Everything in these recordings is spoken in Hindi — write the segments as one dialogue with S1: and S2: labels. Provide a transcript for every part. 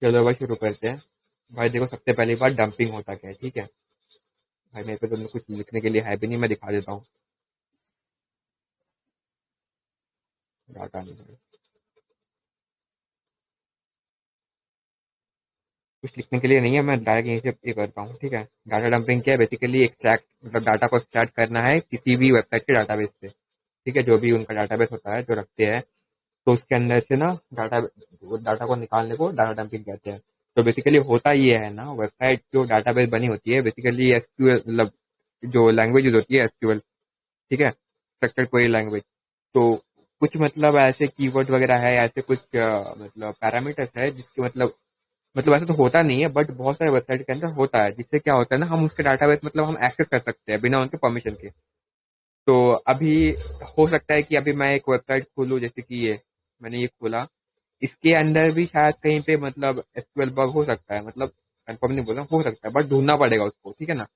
S1: चलो भाई शुरू करते हैं। भाई देखो, सबसे पहली बात डंपिंग होता क्या है, ठीक है। भाई मेरे पे तो कुछ लिखने के लिए है भी नहीं, मैं दिखा देता हूँ। डाटा नहीं है, कुछ लिखने के लिए नहीं है, मैं डायरेक्ट यहीं से ये करता हूँ, ठीक है। डाटा डंपिंग क्या है, बेसिकली एक्सट्रैक्ट मतलब डाटा को एक्सट्रैक्ट करना है किसी भी वेबसाइट के डाटाबेस से, ठीक है। जो भी उनका डाटाबेस होता है जो रखते हैं, तो उसके अंदर से ना डाटा डाटा को निकालने को डाटा डंपिंग कहते हैं। तो बेसिकली होता ये है ना, वेबसाइट जो डाटाबेस बनी होती है बेसिकली एसक्यूएल मतलब जो लैंग्वेज होती है एसक्यूएल, ठीक है, स्ट्रक्चर्ड क्वेरी लैंग्वेज। तो कुछ मतलब ऐसे कीवर्ड वगैरह है, ऐसे कुछ मतलब पैरामीटर्स है जिसके मतलब ऐसा तो होता नहीं है, बट बहुत सारे वेबसाइट के अंदर होता है, जिससे क्या होता है ना, हम उसके डाटाबेस मतलब हम एक्सेस कर सकते हैं बिना उनके परमिशन के। तो अभी हो सकता है कि अभी मैं एक वेबसाइट खोलूँ, जैसे कि ये मैंने ये खोला, इसके अंदर भी शायद कहीं पे मतलब एसक्यूएल बग हो सकता है, मतलब कंफर्म नहीं बोल रहा हूँ, हो सकता है, बट ढूंढना पड़ेगा उसको, ठीक है ना।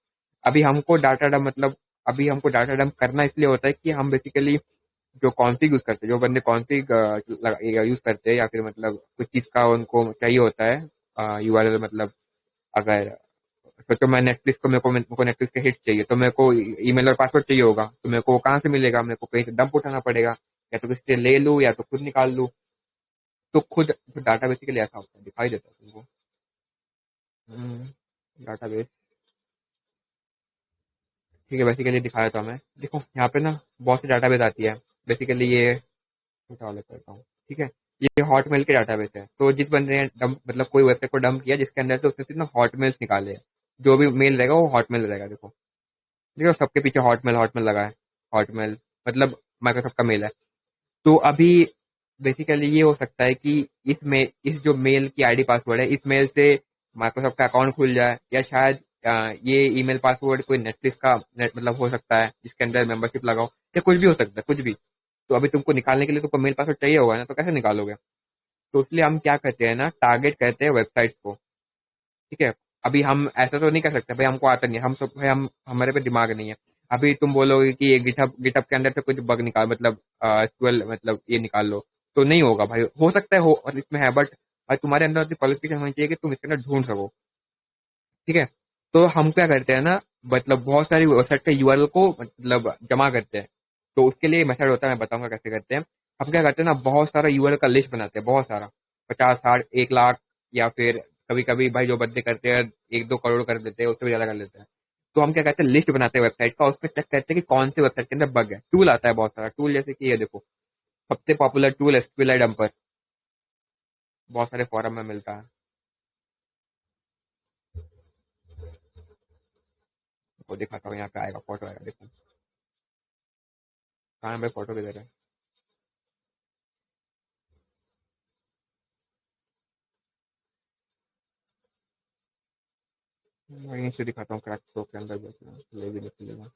S1: अभी हमको डाटा डंप मतलब अभी हमको डाटा डंप करना इसलिए होता है कि हम बेसिकली जो कॉन्फ़िग यूज करते हैं, जो बंदे कॉन्फ़िग यूज करते हैं, या फिर मतलब कुछ चीज का उनको चाहिए होता है यूआरएल, मतलब अगर सोचो मैं नेटफ्लिक्स को मेरे को नेटफ्लिक्स के हिट चाहिए, तो मेरे को ईमेल और पासवर्ड चाहिए होगा, तो मेरे को वो कहाँ से मिलेगा, मेरे को कहीं से डंप उठाना पड़ेगा, या तो किसी से ले लूँ या तो खुद निकाल लूँ। तो खुद डाटा बेसिकली ऐसा होता है, दिखाई देता है तुमको। डाटाबेस, ठीक है, बेसिकली दिखाया था मैं, देखो यहाँ पे ना बहुत सी डाटाबेस आती है। बेसिकली ये छोटा वाला करता हूँ, ठीक है। ये हॉटमेल के डाटाबेस है, तो जिस बंदे ने डंप मतलब कोई वेबसाइट को डंप किया जिसके अंदर से उसने सिर्फ ना हॉटमेल्स निकाले हैं, जो भी मेल रहेगा वो हॉटमेल रहेगा। देखो देखो, सबके पीछे हॉटमेल हॉटमेल लगा है। हॉटमेल मतलब माइक्रोसॉफ्ट का मेल है। तो अभी बेसिकली ये हो सकता है कि इस जो मेल की आईडी पासवर्ड है, इस मेल से माइक्रोसॉफ्ट का अकाउंट खुल जाए, या शायद ये ईमेल पासवर्ड कोई नेटफ्लिक्स का नेट मतलब हो सकता है जिसके अंदर मेंबरशिप लगाओ, या कुछ भी हो सकता है, कुछ भी। तो अभी तुमको निकालने के लिए तुमको मेल पासवर्ड चाहिए होगा ना, तो कैसे निकालोगे। तो इसलिए हम क्या करते हैं ना, टारगेट करते हैं वेबसाइट्स को, ठीक है। अभी हम ऐसा तो नहीं कर सकते भाई, हमको आता नहीं है, हम सब भाई हम हमारे पे दिमाग नहीं है। अभी तुम बोलोगे कि ये गिटहब गिटहब के अंदर से कुछ बग निकाल मतलब एसक्यूएल मतलब ये निकाल लो, तो नहीं होगा भाई, हो सकता है हो और इसमें है, बट भाई तुम्हारे अंदर क्वालिफिकेशन होनी चाहिए कि तुम इसके अंदर ढूंढ सको, ठीक है। तो हम क्या करते हैं ना, मतलब बहुत सारी वेबसाइट के यूआरएल को मतलब जमा करते हैं। तो उसके लिए मेथड होता है, मैं बताऊंगा कैसे करते हैं। हम क्या करते हैं ना, बहुत सारा यूआरएल का लिस्ट बनाते हैं, बहुत सारा, 50 60 1 लाख, या फिर कभी कभी भाई जो बंदे करते हैं 1 2 करोड़ कर देते हैं, उससे भी ज्यादा कर लेते हैं। तो हम क्या करते हैं, लिस्ट बनाते हैं वेबसाइट का, उसमें चेक करते हैं कि कौन सी वेबसाइट के अंदर बग है। टूल आता है बहुत सारा टूल, जैसे कि ये देखो, सबसे पॉपुलर टूल एसक्यूएल डंपर, बहुत सारे फॉरम में मिलता है। वो दिखाता हूँ, यहाँ पे आएगा, फोटो आएगा, देखो कहाँ पे फोटो किधर है। वहीं से दिखाता हूँ, क्रैक प्रो के अंदर देखना, ले भी निकलेगा।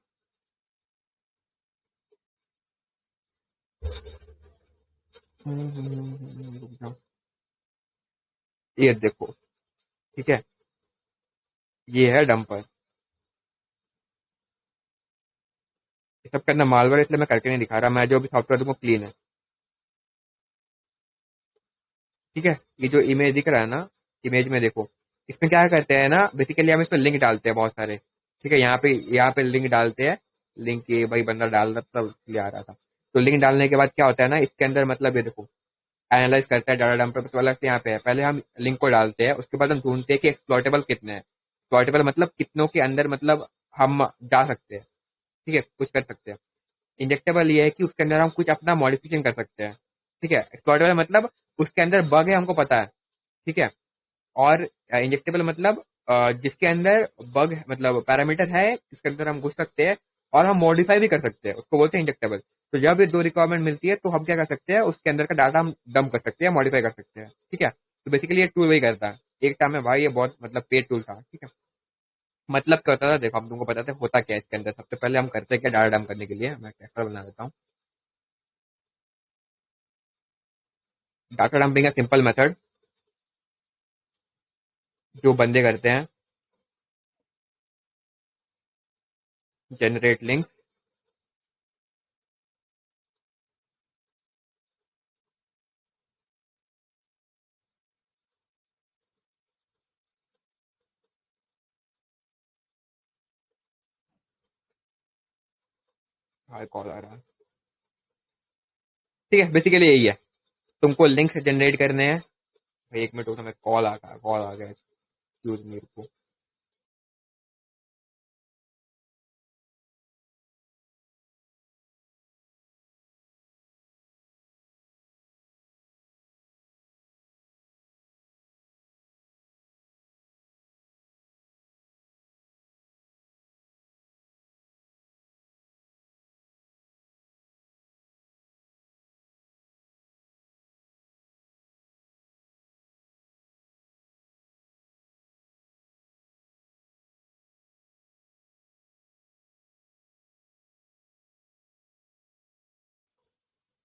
S1: रुक जाओ। ये देखो, ठीक है, ये है डंपर। ये सब करना मालवेयर, इसलिए मैं करके नहीं दिखा रहा, मैं जो भी सॉफ्टवेयर दूंगा क्लीन है, ठीक है। ये जो इमेज दिख रहा है ना, इमेज में देखो, इसमें क्या करते हैं ना, बेसिकली हम इसमें लिंक डालते हैं बहुत सारे, ठीक है। यहाँ पे लिंक डालते हैं। लिंक ये भाई बंदा डाल रहा था इसलिए आ रहा था। तो लिंक डालने के बाद क्या होता है ना, इसके अंदर मतलब ये देखो, एनालाइज करता है डाटा डंपर, तो अलग से यहाँ पे है, पहले हम लिंक को डालते हैं, उसके बाद हम ढूंढते हैं कि एक्सप्लॉइटेबल कितने हैं। एक्सप्लॉइटेबल मतलब कितनों के अंदर मतलब हम जा सकते हैं, ठीक है, कुछ कर सकते हैं। इंजेक्टेबल ये है कि उसके अंदर हम कुछ अपना मॉडिफिकेशन कर सकते हैं, ठीक है। एक्सप्लॉइटेबल मतलब उसके अंदर बग है, हमको पता है, ठीक है। और इंजेक्टेबल मतलब जिसके अंदर बग मतलब पैरामीटर है, जिसके अंदर हम घुस सकते हैं और हम मॉडिफाई भी कर सकते हैं, उसको बोलते हैं इंजेक्टेबल। तो जब ये दो रिक्वायरमेंट मिलती है, तो हम क्या कर सकते हैं, उसके अंदर का डाटा हम डंप कर सकते हैं, मॉडिफाई कर सकते हैं, ठीक है। तो बेसिकली ये टूल वही करता है। एक टाइम में भाई ये बहुत मतलब पेड टूल था, ठीक है। मतलब क्या होता था, देखो हम तुमको बताते हैं होता क्या है इसके अंदर। सबसे पहले हम करते हैं क्या, डाटा डंप करने के लिए मैं कैरेक्टर बना देता हूँ। डाटा डंपिंग का सिंपल मेथड जो बंदे करते हैं, जनरेट लिंक, हाँ कॉल आ रहा है। ठीक है, बेसिकली यही है। तुमको लिंक जनरेट करने हैं। भाई 1 मिनट रुको, मैं कॉल आ गया, एक्सक्यूज मी रुको।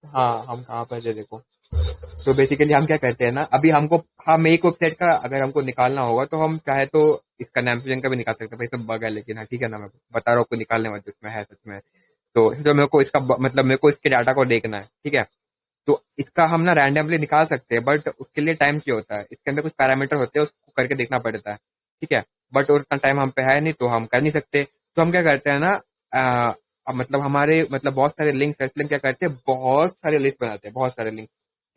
S1: हाँ हम कहाँ पर थे देखो। तो बेसिकली हम क्या करते हैं ना, अभी हमको हम एक वेबसाइट का अगर हमको निकालना होगा तो हम चाहे तो इसका नैमसेजन का भी निकाल सकते हैं। भाई सब बग है, लेकिन हाँ ठीक है ना, मैं बता रहा हूँ आपको निकालने वाले इसमें है सच में। तो जो मेरे को इसका मतलब मेरे को इसके डाटा को देखना है, ठीक है। तो इसका हम ना रैंडमली निकाल सकते हैं, बट उसके लिए टाइम चाहिए होता है। इसके अंदर कुछ पैरामीटर होते हैं, उसको करके देखना पड़ता है, ठीक है। बट उतना टाइम हम पे है नहीं, तो हम कर नहीं सकते। तो हम क्या करते हैं ना, अब मतलब हमारे मतलब बहुत सारे लिंक है, इसलिए हम क्या करते हैं, बहुत सारे लिस्ट बनाते हैं, बहुत सारे लिंक,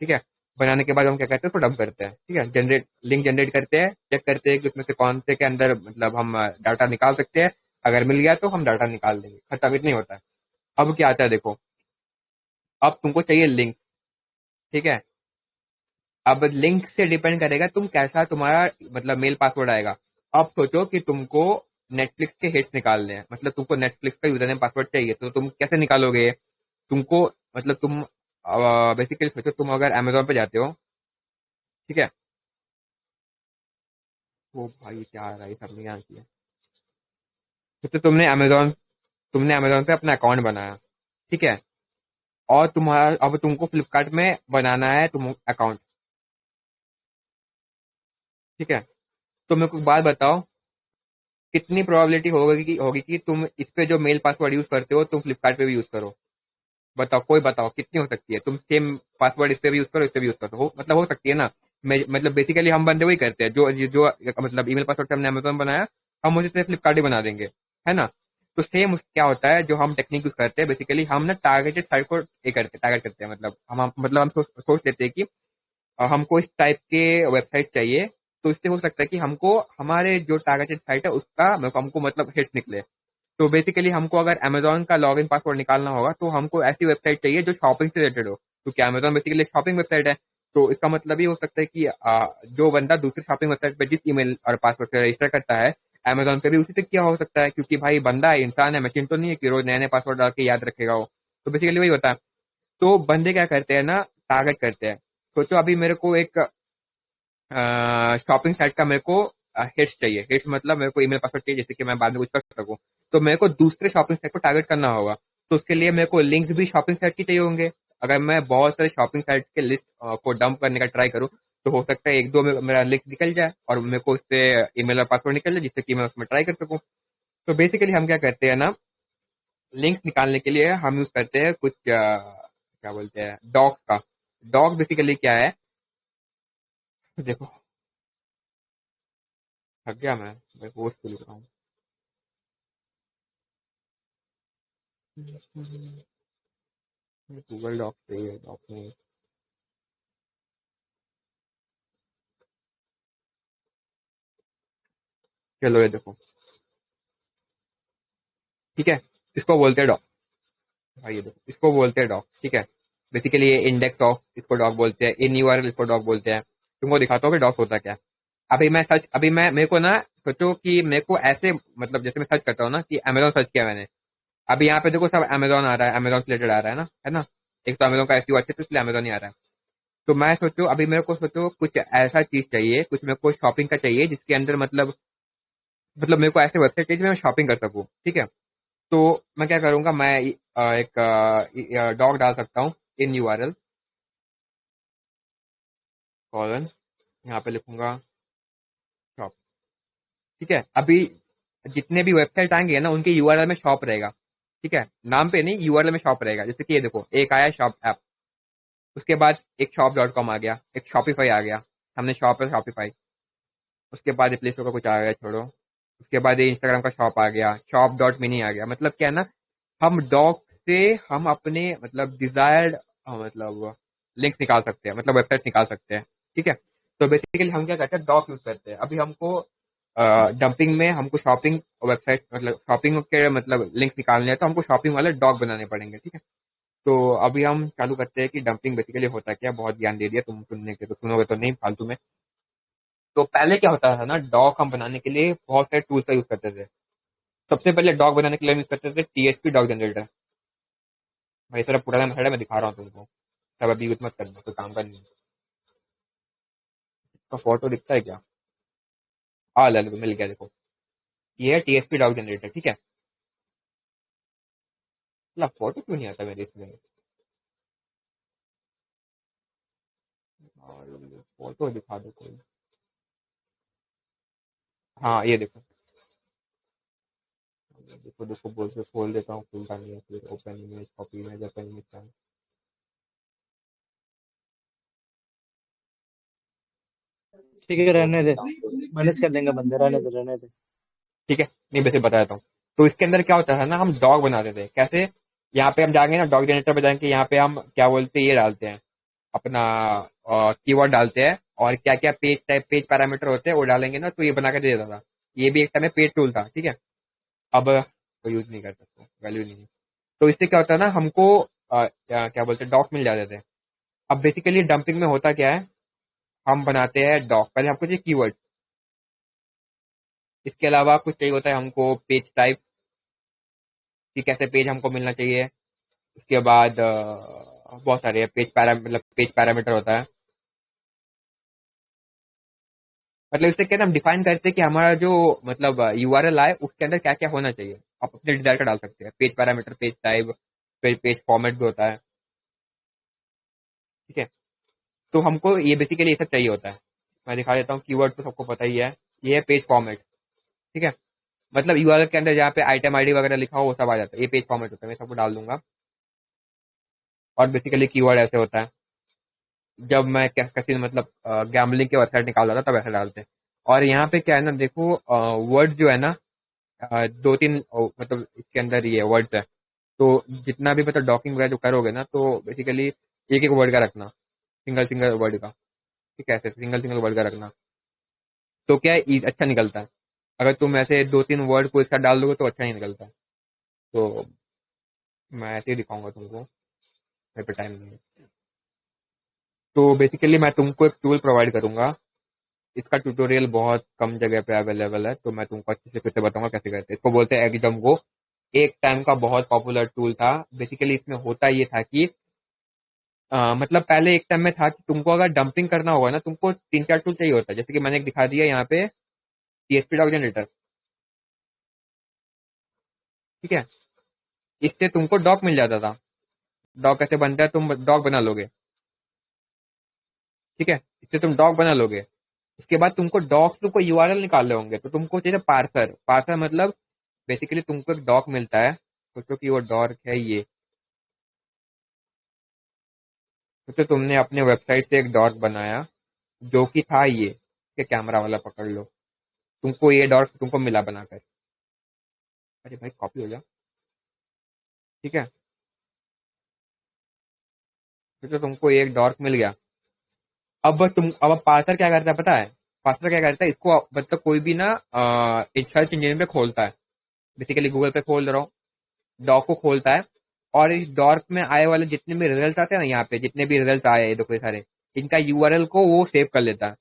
S1: ठीक है। बनाने के बाद हम क्या करते हैं, उसको डंप करते हैं, ठीक है। लिंक जनरेट करते हैं, चेक करते हैं कि उसमें से कौन से के अंदर मतलब हम डाटा निकाल सकते हैं। अगर मिल गया तो हम डाटा निकाल देंगे, खत्म, इतना ही होता है। अब क्या आता है देखो, अब तुमको चाहिए लिंक, ठीक है। अब लिंक से डिपेंड करेगा तुम कैसा तुम्हारा मतलब मेल पासवर्ड आएगा। अब सोचो कि तुमको नेटफ्लिक्स के हिट्स निकालने हैं, मतलब तुमको नेटफ्लिक्स का यूजर नेम पासवर्ड चाहिए, तो तुम कैसे निकालोगे? तुमको मतलब तुम बेसिकली सोचो, तुम अगर अमेजोन पे जाते हो, ठीक है। वो भाई क्या आ रहा है, सबने यहाँ किया। तो तुमने अमेजोन पे अपना अकाउंट बनाया, ठीक है। और तुम्हारा अब तुमको फ्लिपकार्ट में बनाना है तुम अकाउंट, ठीक है। तो मेरे को एक बात बताओ, कितनी प्रोबेबिलिटी होगी कि तुम इस पे जो मेल पासवर्ड यूज करते हो तुम फ्लिपकार्ट पे भी यूज करो? बताओ, कोई बताओ कितनी हो सकती है। तुम सेम पासवर्ड इस पे भी यूज करो, इस पे भी यूज करो, मतलब हो सकती है ना। मतलब बेसिकली हम बंदे वही करते हैं, जो मतलब ईमेल पासवर्ड हमने अमेजोन बनाया, हम उसी से फ्लिपकार्ट ही बना देंगे, है ना। तो सेम क्या होता है, जो हम टेक्निक यूज करते हैं, बेसिकली हम ना टारगेटेड साइट को टारगेट करते हैं। मतलब हम सोच लेते हैं कि हमको इस टाइप के वेबसाइट चाहिए। तो इससे हो सकता है कि हमको हमारे जो टारगेटेड साइट है उसका हमको मतलब हिट निकले। तो बेसिकली हमको अगर अमेजोन का लॉगिन पासवर्ड निकालना होगा तो हमको ऐसी वेबसाइट चाहिए जो शॉपिंग से रिलेटेड हो, क्योंकि अमेजोन बेसिकली शॉपिंग वेबसाइट है। तो इसका मतलब ये हो सकता है कि जो बंदा दूसरी शॉपिंग वेबसाइट पे जिस ईमेल और पासवर्ड से रजिस्टर करता है, अमेजोन पे भी उसी से किया हो सकता है, क्योंकि भाई बंदा है, इंसान है, मशीन तो नहीं है कि रोज नए नए पासवर्ड डाल के याद रखेगा वो। तो बेसिकली वही होता है। तो बंदे क्या करते हैं ना, टारगेट करते हैं। सोचो अभी मेरे को एक शॉपिंग साइट का मेरे को हिट्स चाहिए। हिट्स मतलब मेरे को ईमेल पासवर्ड चाहिए, जैसे कि मैं बाद में कुछ कर सकूं। तो मेरे को दूसरे शॉपिंग साइट को टारगेट करना होगा। तो उसके लिए मेरे को लिंक्स भी शॉपिंग साइट की चाहिए होंगे। अगर मैं बहुत सारे शॉपिंग साइट के लिस्ट को डंप करने का ट्राई करूँ, तो हो सकता है एक दो में मेरा लिंक निकल जाए और मेरे को उससे ईमेल और पासवर्ड निकल जाए, जिससे कि मैं उसमें ट्राई कर सकूं। तो बेसिकली हम क्या करते हैं ना, लिंक्स निकालने के लिए हम यूज करते हैं कुछ क्या बोलते हैं, डॉक्स का। डॉग बेसिकली क्या है, देखो, थक गया मैं पोस्ट को लिख रहा हूँ। गूगल डॉक पे है, डॉक में। चलो ये देखो, ठीक है। इसको बोलते हैं डॉक। भाई ये देखो, इसको बोलते हैं डॉक, ठीक है। बेसिकली ये इंडेक्स ऑफ इसको डॉक बोलते हैं, इन यूआरएल इसको डॉक बोलते हैं। तुमको दिखाता हूँ कि डॉक होता क्या है। अभी मैं मेरे को ना, सोचो कि मेरे को ऐसे मतलब जैसे मैं सर्च करता हूँ ना कि अमेजोन सर्च किया मैंने। अभी यहाँ पे देखो सब अमेजोन आ रहा है, अमेजोन से रिलेटेड आ रहा है ना, है ना। एक तो अमेजोन का एसईओ अच्छा है, तो इसलिए अमेजोन ही आ रहा है। तो मैं सोचो अभी मेरे को सोचो कुछ ऐसा चीज चाहिए, कुछ मेरे को शॉपिंग का चाहिए जिसके अंदर मतलब मेरे को ऐसे वेबसाइट चाहिए जिसमें मैं शॉपिंग कर सकूँ, ठीक है। तो मैं क्या करूंगा, मैं एक डॉग डाल सकता हूँ, इन यूआरएल कॉलन, यहाँ पे लिखूंगा शॉप, ठीक है। अभी जितने भी वेबसाइट आएंगे ना उनके यूआरएल में शॉप रहेगा, ठीक है। नाम पे नहीं, यूआरएल में शॉप रहेगा। जैसे कि ये देखो, एक आया शॉप ऐप, उसके बाद एक शॉप डॉट कॉम आ गया, एक शॉपिफाई आ गया। हमने शॉप है शॉपिफाई। उसके बाद प्ले स्टोर का कुछ आ गया, छोड़ो। उसके बाद ये इंस्टाग्राम का शॉप आ गया, शॉप डॉट मिनी आ गया। मतलब क्या है ना, हम डॉग उससे हम अपने मतलब डिजायर्ड मतलब लिंक्स निकाल सकते हैं, मतलब वेबसाइट निकाल सकते हैं। ठीक है, तो बेसिकली हम क्या करते हैं, डॉक यूज करते हैं। अभी हमको डंपिंग में हमको शॉपिंग वेबसाइट मतलब शॉपिंग के मतलब लिंक निकालने हैं, तो हमको शॉपिंग वाले डॉक बनाने पड़ेंगे। ठीक है, तो अभी हम चालू करते हैं कि डंपिंग बेसिकली होता क्या। बहुत ज्ञान दे दिया तुम, सुनने के तो सुनोगे तो नहीं फालतू में। तो पहले क्या होता था ना, डॉक हम बनाने के लिए बहुत सारे टूल्स का यूज करते थे। सबसे पहले डॉक बनाने के लिए हम यूज करते थे टीएसपी डॉक जनरेटर। भाई सारा पुराना मेथड है, मैं दिखा रहा हूँ तुमको। सब अभी यूज मत करना, कोई काम का नहीं है। इसका फोटो दिखता है क्या? ले लो, मिल गया देखो। ये है टीएसपी डॉक जनरेटर। ठीक है, मतलब फोटो क्यों नहीं आता मेरे इसमें? और फोटो दिखा दो कोई। हाँ ये देखो, देखो देखो, बोल से खोल देता हूँ, खुलता नहीं है। फिर open image, copy image, open image.
S2: ठीक है, रहने दे।
S1: डाउनलोड।
S2: मैनेज कर लेंगे बंदे, रहने दे रहने दे।
S1: ठीक है, नहीं वैसे बता देता हूँ। तो इसके अंदर क्या होता है ना, हम डॉग बनाते थे कैसे। यहाँ पे हम जाएंगे ना, डॉग जनरेटर पे जाएंगे, यहाँ पे हम क्या बोलते हैं, ये डालते हैं अपना कीवर्ड डालते हैं, और क्या क्या पेज टाइप पेज पैरामीटर होते हैं वो डालेंगे ना, तो ये बना के दे देता था। ये भी एक टाइम में पेज टूल था। ठीक है, अब कोई यूज नहीं कर सकता, वैल्यू नहीं है। तो इससे क्या होता है ना, हमको क्या बोलते हैं, डॉक मिल जाते थे। अब बेसिकली डंपिंग में होता क्या है, हम बनाते हैं डॉक। पहले हमको चाहिए कीवर्ड, इसके अलावा कुछ चाहिए होता है हमको पेज टाइप, कि कैसे पेज हमको मिलना चाहिए। उसके बाद बहुत सारे पेज पैरा मतलब पेज पैरामीटर होता है। मतलब इससे क्या है ना, हम डिफाइन करते हैं कि हमारा जो मतलब यूआरएल आए उसके अंदर क्या क्या होना चाहिए। आप अपने डिजायर का डाल सकते हैं, page parameter, page type, page page format भी होता है। ठीक है, तो हमको ये बेसिकली ये सब चाहिए होता है। मैं दिखा देता हूँ, कीवर्ड तो सबको पता ही है। ये है पेज फॉर्मेट। ठीक है, मतलब यूआरएल के अंदर जहाँ पे आइटम आईडी वगैरह लिखा हो वो सब आ जाता है, ये पेज फॉर्मेट होता है। मैं सबको डाल दूंगा। और बेसिकली कीवर्ड ऐसे होता है, जब मैं कैसे मतलब गैम्बलिंग के वेबसाइट निकाल रहा था तब ऐसे डालते हैं। और यहाँ पे क्या है ना, देखो वर्ड जो है ना, दो तीन मतलब इसके अंदर ये वर्ड्स है। तो जितना भी मतलब डॉकिंग वगैरह जो करोगे ना, तो बेसिकली एक एक वर्ड का रखना, सिंगल सिंगल वर्ड का। ठीक है, ऐसे सिंगल सिंगल वर्ड का रखना, तो क्या है, अच्छा निकलता है। अगर तुम ऐसे दो तीन वर्ड को इसका डाल दोगे तो अच्छा नहीं निकलता है। तो मैं ऐसे ही दिखाऊंगा तुमको, मेरे पे टाइम नहीं है। तो बेसिकली मैं तुमको एक टूल प्रोवाइड करूंगा। इसका ट्यूटोरियल बहुत कम जगह पे अवेलेबल है, तो मैं तुमको अच्छे से फिर से बताऊंगा कैसे करते हैं इसको। बोलते हैं एग्जाम गो। एक टाइम का बहुत पॉपुलर टूल था। बेसिकली इसमें होता ये था कि मतलब पहले एक टाइम में था कि तुमको अगर डंपिंग करना होगा ना, तुमको तीन चार टूल चाहिए होता है। जैसे कि मैंने एक दिखा दिया यहाँ पे, टीएसपी डॉग जनरेटर। ठीक है, इससे तुमको डॉग मिल जाता था। डॉग कैसे बनता है, तुम डॉग बना लोगे। ठीक है, इससे तुम डॉग बना लोगे। उसके बाद तुमको यूआरएल निकालने होंगे, तो तुमको चाहिए पार्सर। पार्सर मतलब बेसिकली तुमको एक डॉक मिलता है। सोचो कि वो डॉक है ये। सोचो तुमने अपने वेबसाइट से एक डॉक बनाया, जो कि था ये, कि कैमरा वाला पकड़ लो। तुमको ये डॉक तुमको मिला बनाकर। अरे भाई कॉपी हो जा। ठीक है, सोचो तुमको एक डॉक मिल गया। अब पार्सर क्या करता है पता है? पार्सर क्या करता है, इसको मतलब कोई भी ना एक सर्च इंजन पे खोलता है। बेसिकली गूगल पे खोल रहा हूँ, डॉक को खोलता है। और इस डॉक में आए वाले जितने भी रिजल्ट आते हैं ना, यहाँ पे जितने भी रिजल्ट आए देखो ये सारे, इनका यूआरएल को वो सेव कर लेता है।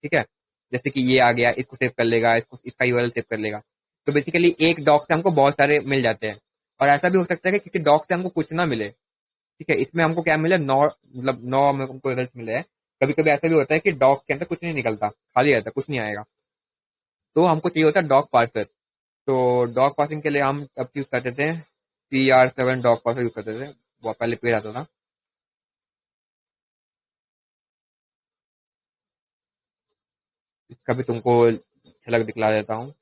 S1: ठीक है, जैसे कि ये आ गया, इसको सेव कर लेगा, इसको इसका यूआरएल सेव कर लेगा। तो बेसिकली एक डॉक से हमको बहुत सारे मिल जाते हैं। और ऐसा भी हो सकता है कि किसी डॉक से हमको कुछ ना मिले। ठीक है, इसमें हमको क्या मिले, नौ मतलब नौ हमको रिजल्ट मिले हैं। कभी कभी ऐसा भी होता है कि डॉक के अंदर कुछ नहीं निकलता, खाली रहता है, कुछ नहीं आएगा। तो हमको चाहिए होता है डॉक पार्सर। तो डॉग पासिंग के लिए हम अब यूज करते थे CR7 डॉग पासर यूज करते थे। वो पहले पेड़ आता था। इसका भी तुमको झलक दिखला देता हूँ।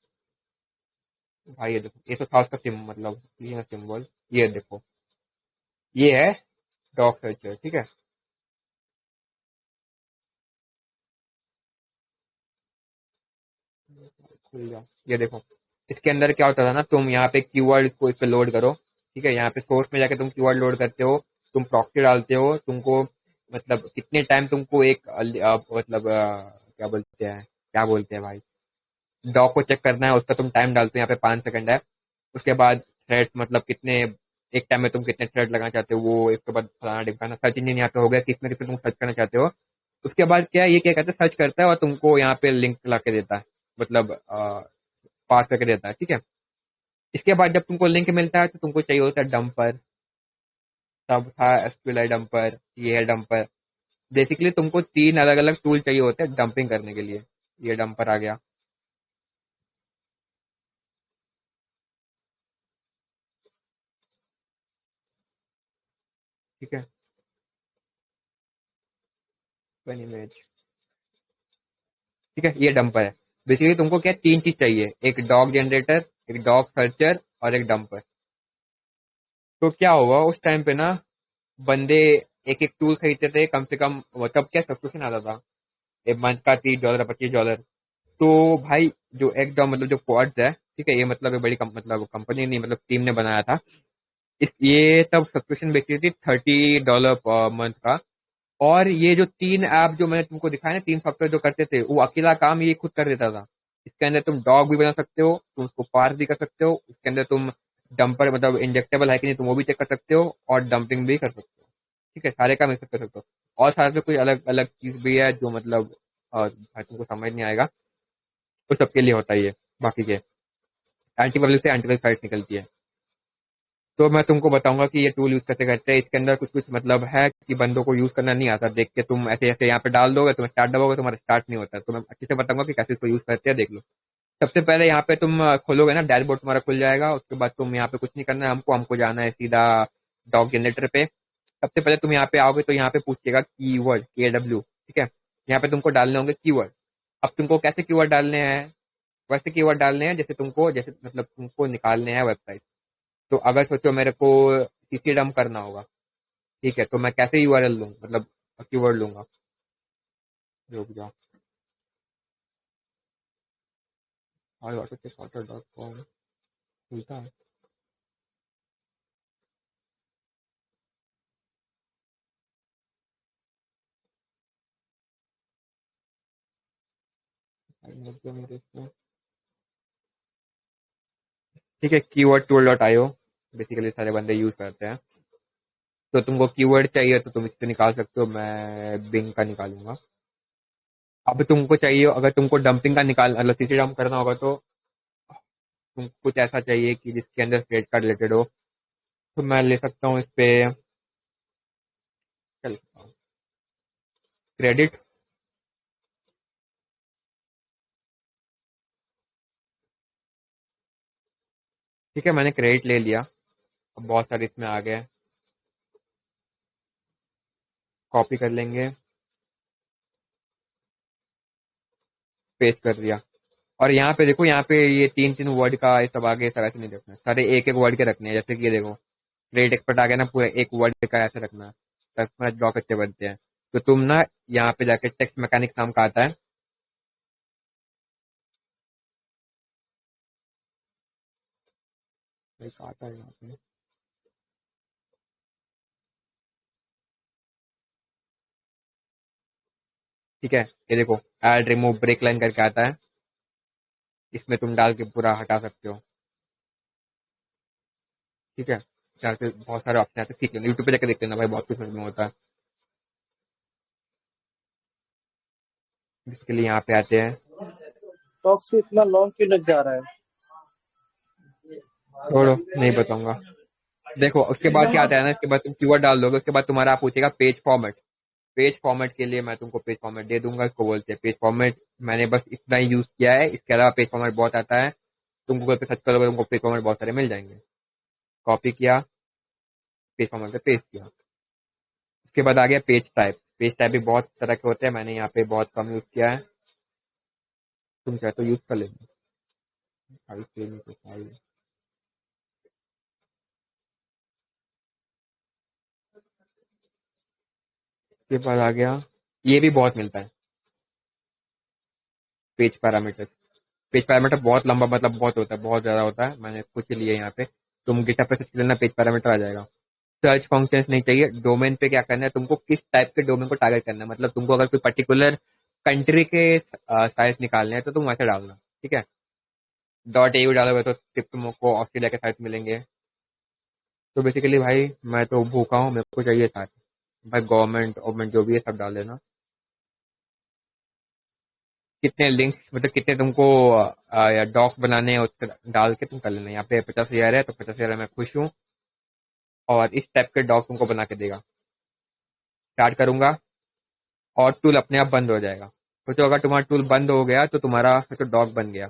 S1: भाई ये देखो, ये तो था उसका सिम मतलब ये सिंबल। ये देखो, ये है डॉग सर्चर। ठीक है, खुल गया। ये देखो, इसके अंदर क्या होता था ना, तुम यहाँ पे कीवर्ड को इस पे लोड करो। ठीक है, यहाँ पे सोर्स में जाके तुम कीवर्ड लोड करते हो, तुम प्रॉक्सी डालते हो, तुमको मतलब कितने टाइम तुमको एक मतलब क्या बोलते हैं भाई, डॉग को चेक करना है, उसका तुम टाइम डालते हो, यहाँ पे 5 सेकंड है। उसके बाद थ्रेड मतलब कितने, एक टाइम में तुम कितने थ्रेड लगाना चाहते हो, वो इसके बाद फलाना ढिमकाना, सर्च इंजन यहाँ पे हो गया, किस में तुम सर्च करना चाहते हो। उसके बाद क्या है, ये क्या कहता है, सर्च करता है और तुमको यहाँ पे लिंक ला के देता है, मतलब पास करके देता है, ठीक है। इसके बाद जब तुमको लिंक मिलता है तो तुमको चाहिए होता है डंपर, तब था एसक्यूएल डंपर, ये है डंपर। बेसिकली तुमको 3 अलग अलग टूल चाहिए होते हैं डंपिंग करने के लिए। ये डंपर आ गया। ठीक है, वन इमेज। ठीक है, ये डंपर है। बेसिकली तुमको क्या 3 चीज चाहिए, एक डॉग जनरेटर, एक डॉग सर्चर और एक डंपर। तो क्या हुआ उस टाइम पे ना, बंदे एक एक टूल खरीदते थे कम से कम, तब क्या सब्सक्रिप्शन आता था, एक मंथ का $30 $25। तो भाई जो एकदम मतलब जो क्वाड्स है, ठीक है, ये मतलब एक बड़ी मतलब कंपनी नहीं, मतलब टीम ने बनाया था। ये तब सब्सक्रिप्शन बेचती थी $30 पर मंथ का। और ये जो 3 ऐप जो मैंने तुमको दिखाया ना, 3 सॉफ्टवेयर जो करते थे, वो अकेला काम ये खुद कर देता था। इसके अंदर तुम डॉग भी बना सकते हो, तुम उसको पार्क भी कर सकते हो, इसके अंदर तुम डंपर मतलब इंजेक्टेबल है कि नहीं तुम वो भी चेक कर सकते हो, और डंपिंग भी कर सकते हो। ठीक है, सारे काम एक साथ कर सकते हो। और साथ में कोई अलग अलग चीज भी है जो मतलब भाई तुमको समझ नहीं आएगा, तो सबके लिए होता ही है। बाकी के एंटीवायरस से एंटीवायरस साइट निकलती है। तो मैं तुमको बताऊंगा कि ये टूल यूज कैसे करते हैं। इसके अंदर कुछ कुछ मतलब है कि बंदों को यूज करना नहीं आता, देख के तुम ऐसे ऐसे यहाँ पे डाल दोगे, तुम स्टार्ट दबाओगे, तुम्हारा स्टार्ट नहीं होता। तो मैं अच्छे से बताऊंगा कि कैसे इसको यूज करते हैं, देख लो। सबसे पहले यहाँ पे तुम खोलोगे ना, डैशबोर्ड तुम्हारा खुल जाएगा। उसके बाद तुम यहाँ पे कुछ नहीं करना है, हमको हमको जाना है सीधा डॉग जनरेटर पे। सबसे पहले तुम यहाँ पे आओगे तो यहाँ पे पूछेगा कीवर्ड, KW, ठीक है। यहाँ पे तुमको डालने होंगे कीवर्ड। अब तुमको कैसे कीवर्ड डालने हैं, वैसे कीवर्ड डालने हैं जैसे तुमको, जैसे मतलब तुमको निकालने हैं वेबसाइट। तो अगर सोचो मेरे को सीसी डंप करना होगा, ठीक है, तो मैं कैसे यूआरएल लूँ, मतलब कीवर्ड लूंगा। रुक जाओ, iautocheckout.com खुलता है। ठीक है, keyword tool dot IO basically सारे बंदे यूज करते हैं। तो तुमको कीवर्ड चाहिए तो तुम इससे निकाल सकते हो, मैं बिंग का निकालूंगा। अब तुमको चाहिए, अगर तुमको डंपिंग का निकाल मतलब सीसी डंप करना होगा तो तुमको कुछ ऐसा चाहिए कि जिसके अंदर क्रेडिट कार्ड रिलेटेड हो। तो मैं ले सकता हूँ इस पे, क्या लिख सकता हूँ, क्रेडिट। ठीक है, मैंने क्रेडिट ले लिया। अब बहुत सारे इसमें आ गए, कॉपी कर लेंगे, पेस्ट कर दिया। और यहाँ पे देखो, यहाँ पे ये 3 3 वर्ड का ये सब आगे, सब ऐसे नहीं रखना है, सारे एक एक वर्ड के रखने हैं। जैसे कि ये देखो, ग्रेट एक्सपर्ट आ गया ना, पूरा एक वर्ड का ऐसे रखना है, तब ब्लॉक अच्छे बनते हैं। तो तुम ना यहाँ पे जाके टेक्स्ट मैकेनिक्स नाम का आता है, एक आता है यहाँ पे। ठीक है, ये देखो, ऐड रिमूव ब्रेक लाइन करके आता है, इसमें तुम डाल के पूरा हटा सकते हो। ठीक है, यहाँ पे बहुत सारे ऑप्शन आते हैं, सीख लेना, यूट्यूब पे जाके देख लेना भाई, बहुत कुछ समझ में होता है। इसके लिए यहाँ पे आते हैं,
S2: टॉक्स से इतना लॉन्ग क्यों लग जा रहा है?
S1: छोड़ो नहीं बताऊंगा। देखो उसके बाद क्या आता है ना, इसके बाद तुम कीवर्ड डाल दोगे, उसके बाद तुम्हारा आप पूछेगा पेज फॉर्मेट। पेज फॉर्मेट के लिए मैं तुमको पेज फॉर्मेट दे दूंगा, इसको बोलते हैं पेज फॉर्मेट। मैंने बस इतना ही यूज किया है, इसके अलावा पेज फॉर्मेट बहुत आता है। तुम गूगल पे सर्च करोगे, तुमको पेज फॉर्मेट बहुत सारे मिल जाएंगे। कॉपी किया, पेज फॉर्मेट पे पेस्ट किया। उसके बाद आ गया पेज टाइप। पेज टाइप भी बहुत तरह के होते हैं, मैंने यहाँ पे बहुत कम यूज किया है, तुम चाहे तो यूज कर लेना। उसके बाद आ गया, ये भी बहुत मिलता है, पेज पैरामीटर। पेज पैरामीटर बहुत लंबा, मतलब बहुत होता है, बहुत ज्यादा होता है, मैंने कुछ ही लिए यहाँ पे। तुम गिटहब पे सर्च कर लेना, पेज पैरामीटर आ जाएगा। सर्च फंक्शंस नहीं चाहिए। डोमेन पे क्या करना है तुमको, किस टाइप के डोमेन को टारगेट करना है, मतलब तुमको अगर कोई पर्टिकुलर कंट्री के साइट निकालने हैं तो तुम वैसे डालना, ठीक है। .au डालोगे तो सिर्फ तुमको ऑस्ट्रेलिया के साइट मिलेंगे। तो बेसिकली भाई मैं तो भूखा हूँ, मेरे को चाहिए साइट। भाई गवर्नमेंट गवर्नमेंट जो भी है सब डाल देना। कितने लिंक मतलब कितने तुमको डॉक बनाने हैं उसके डाल के तुम कर लेना। यहाँ पे 50,000 है तो 50,000 मैं खुश हूँ। और इस टाइप के डॉक तुमको बना के देगा। स्टार्ट करूंगा और टूल अपने आप बंद हो जाएगा। सोचो अगर तुम्हारा टूल बंद हो गया तो तुम्हारा सोचो डॉक बन गया।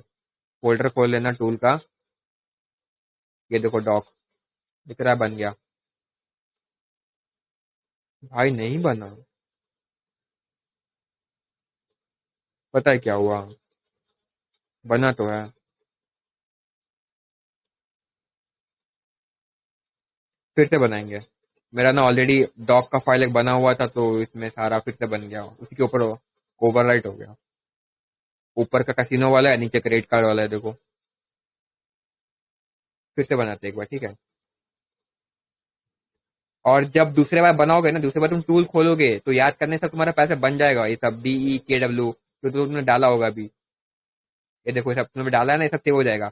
S1: फोल्डर खोल लेना टूल का, ये देखो डॉक दिख रहा है, बन गया। भाई नहीं बना, पता है क्या हुआ, बना तो है। फिर से बनाएंगे। मेरा ना ऑलरेडी डॉक का फाइल एक बना हुआ था तो इसमें सारा फिर से बन गया, उसी के ऊपर ओवरराइट हो गया। ऊपर का कैसीनो वाला है, नीचे क्रेडिट कार्ड वाला है, देखो। फिर से बनाते हैं एक बार, ठीक है। और जब दूसरे बार बनाओगे ना, दूसरे बार तुम टूल खोलोगे तो याद करने से तुम्हारा पैसे बन जाएगा। ये सब DEKW जो तुमने डाला होगा अभी, ये देखो ये सब तुमने डाला है ना, ये सब सेव हो जाएगा।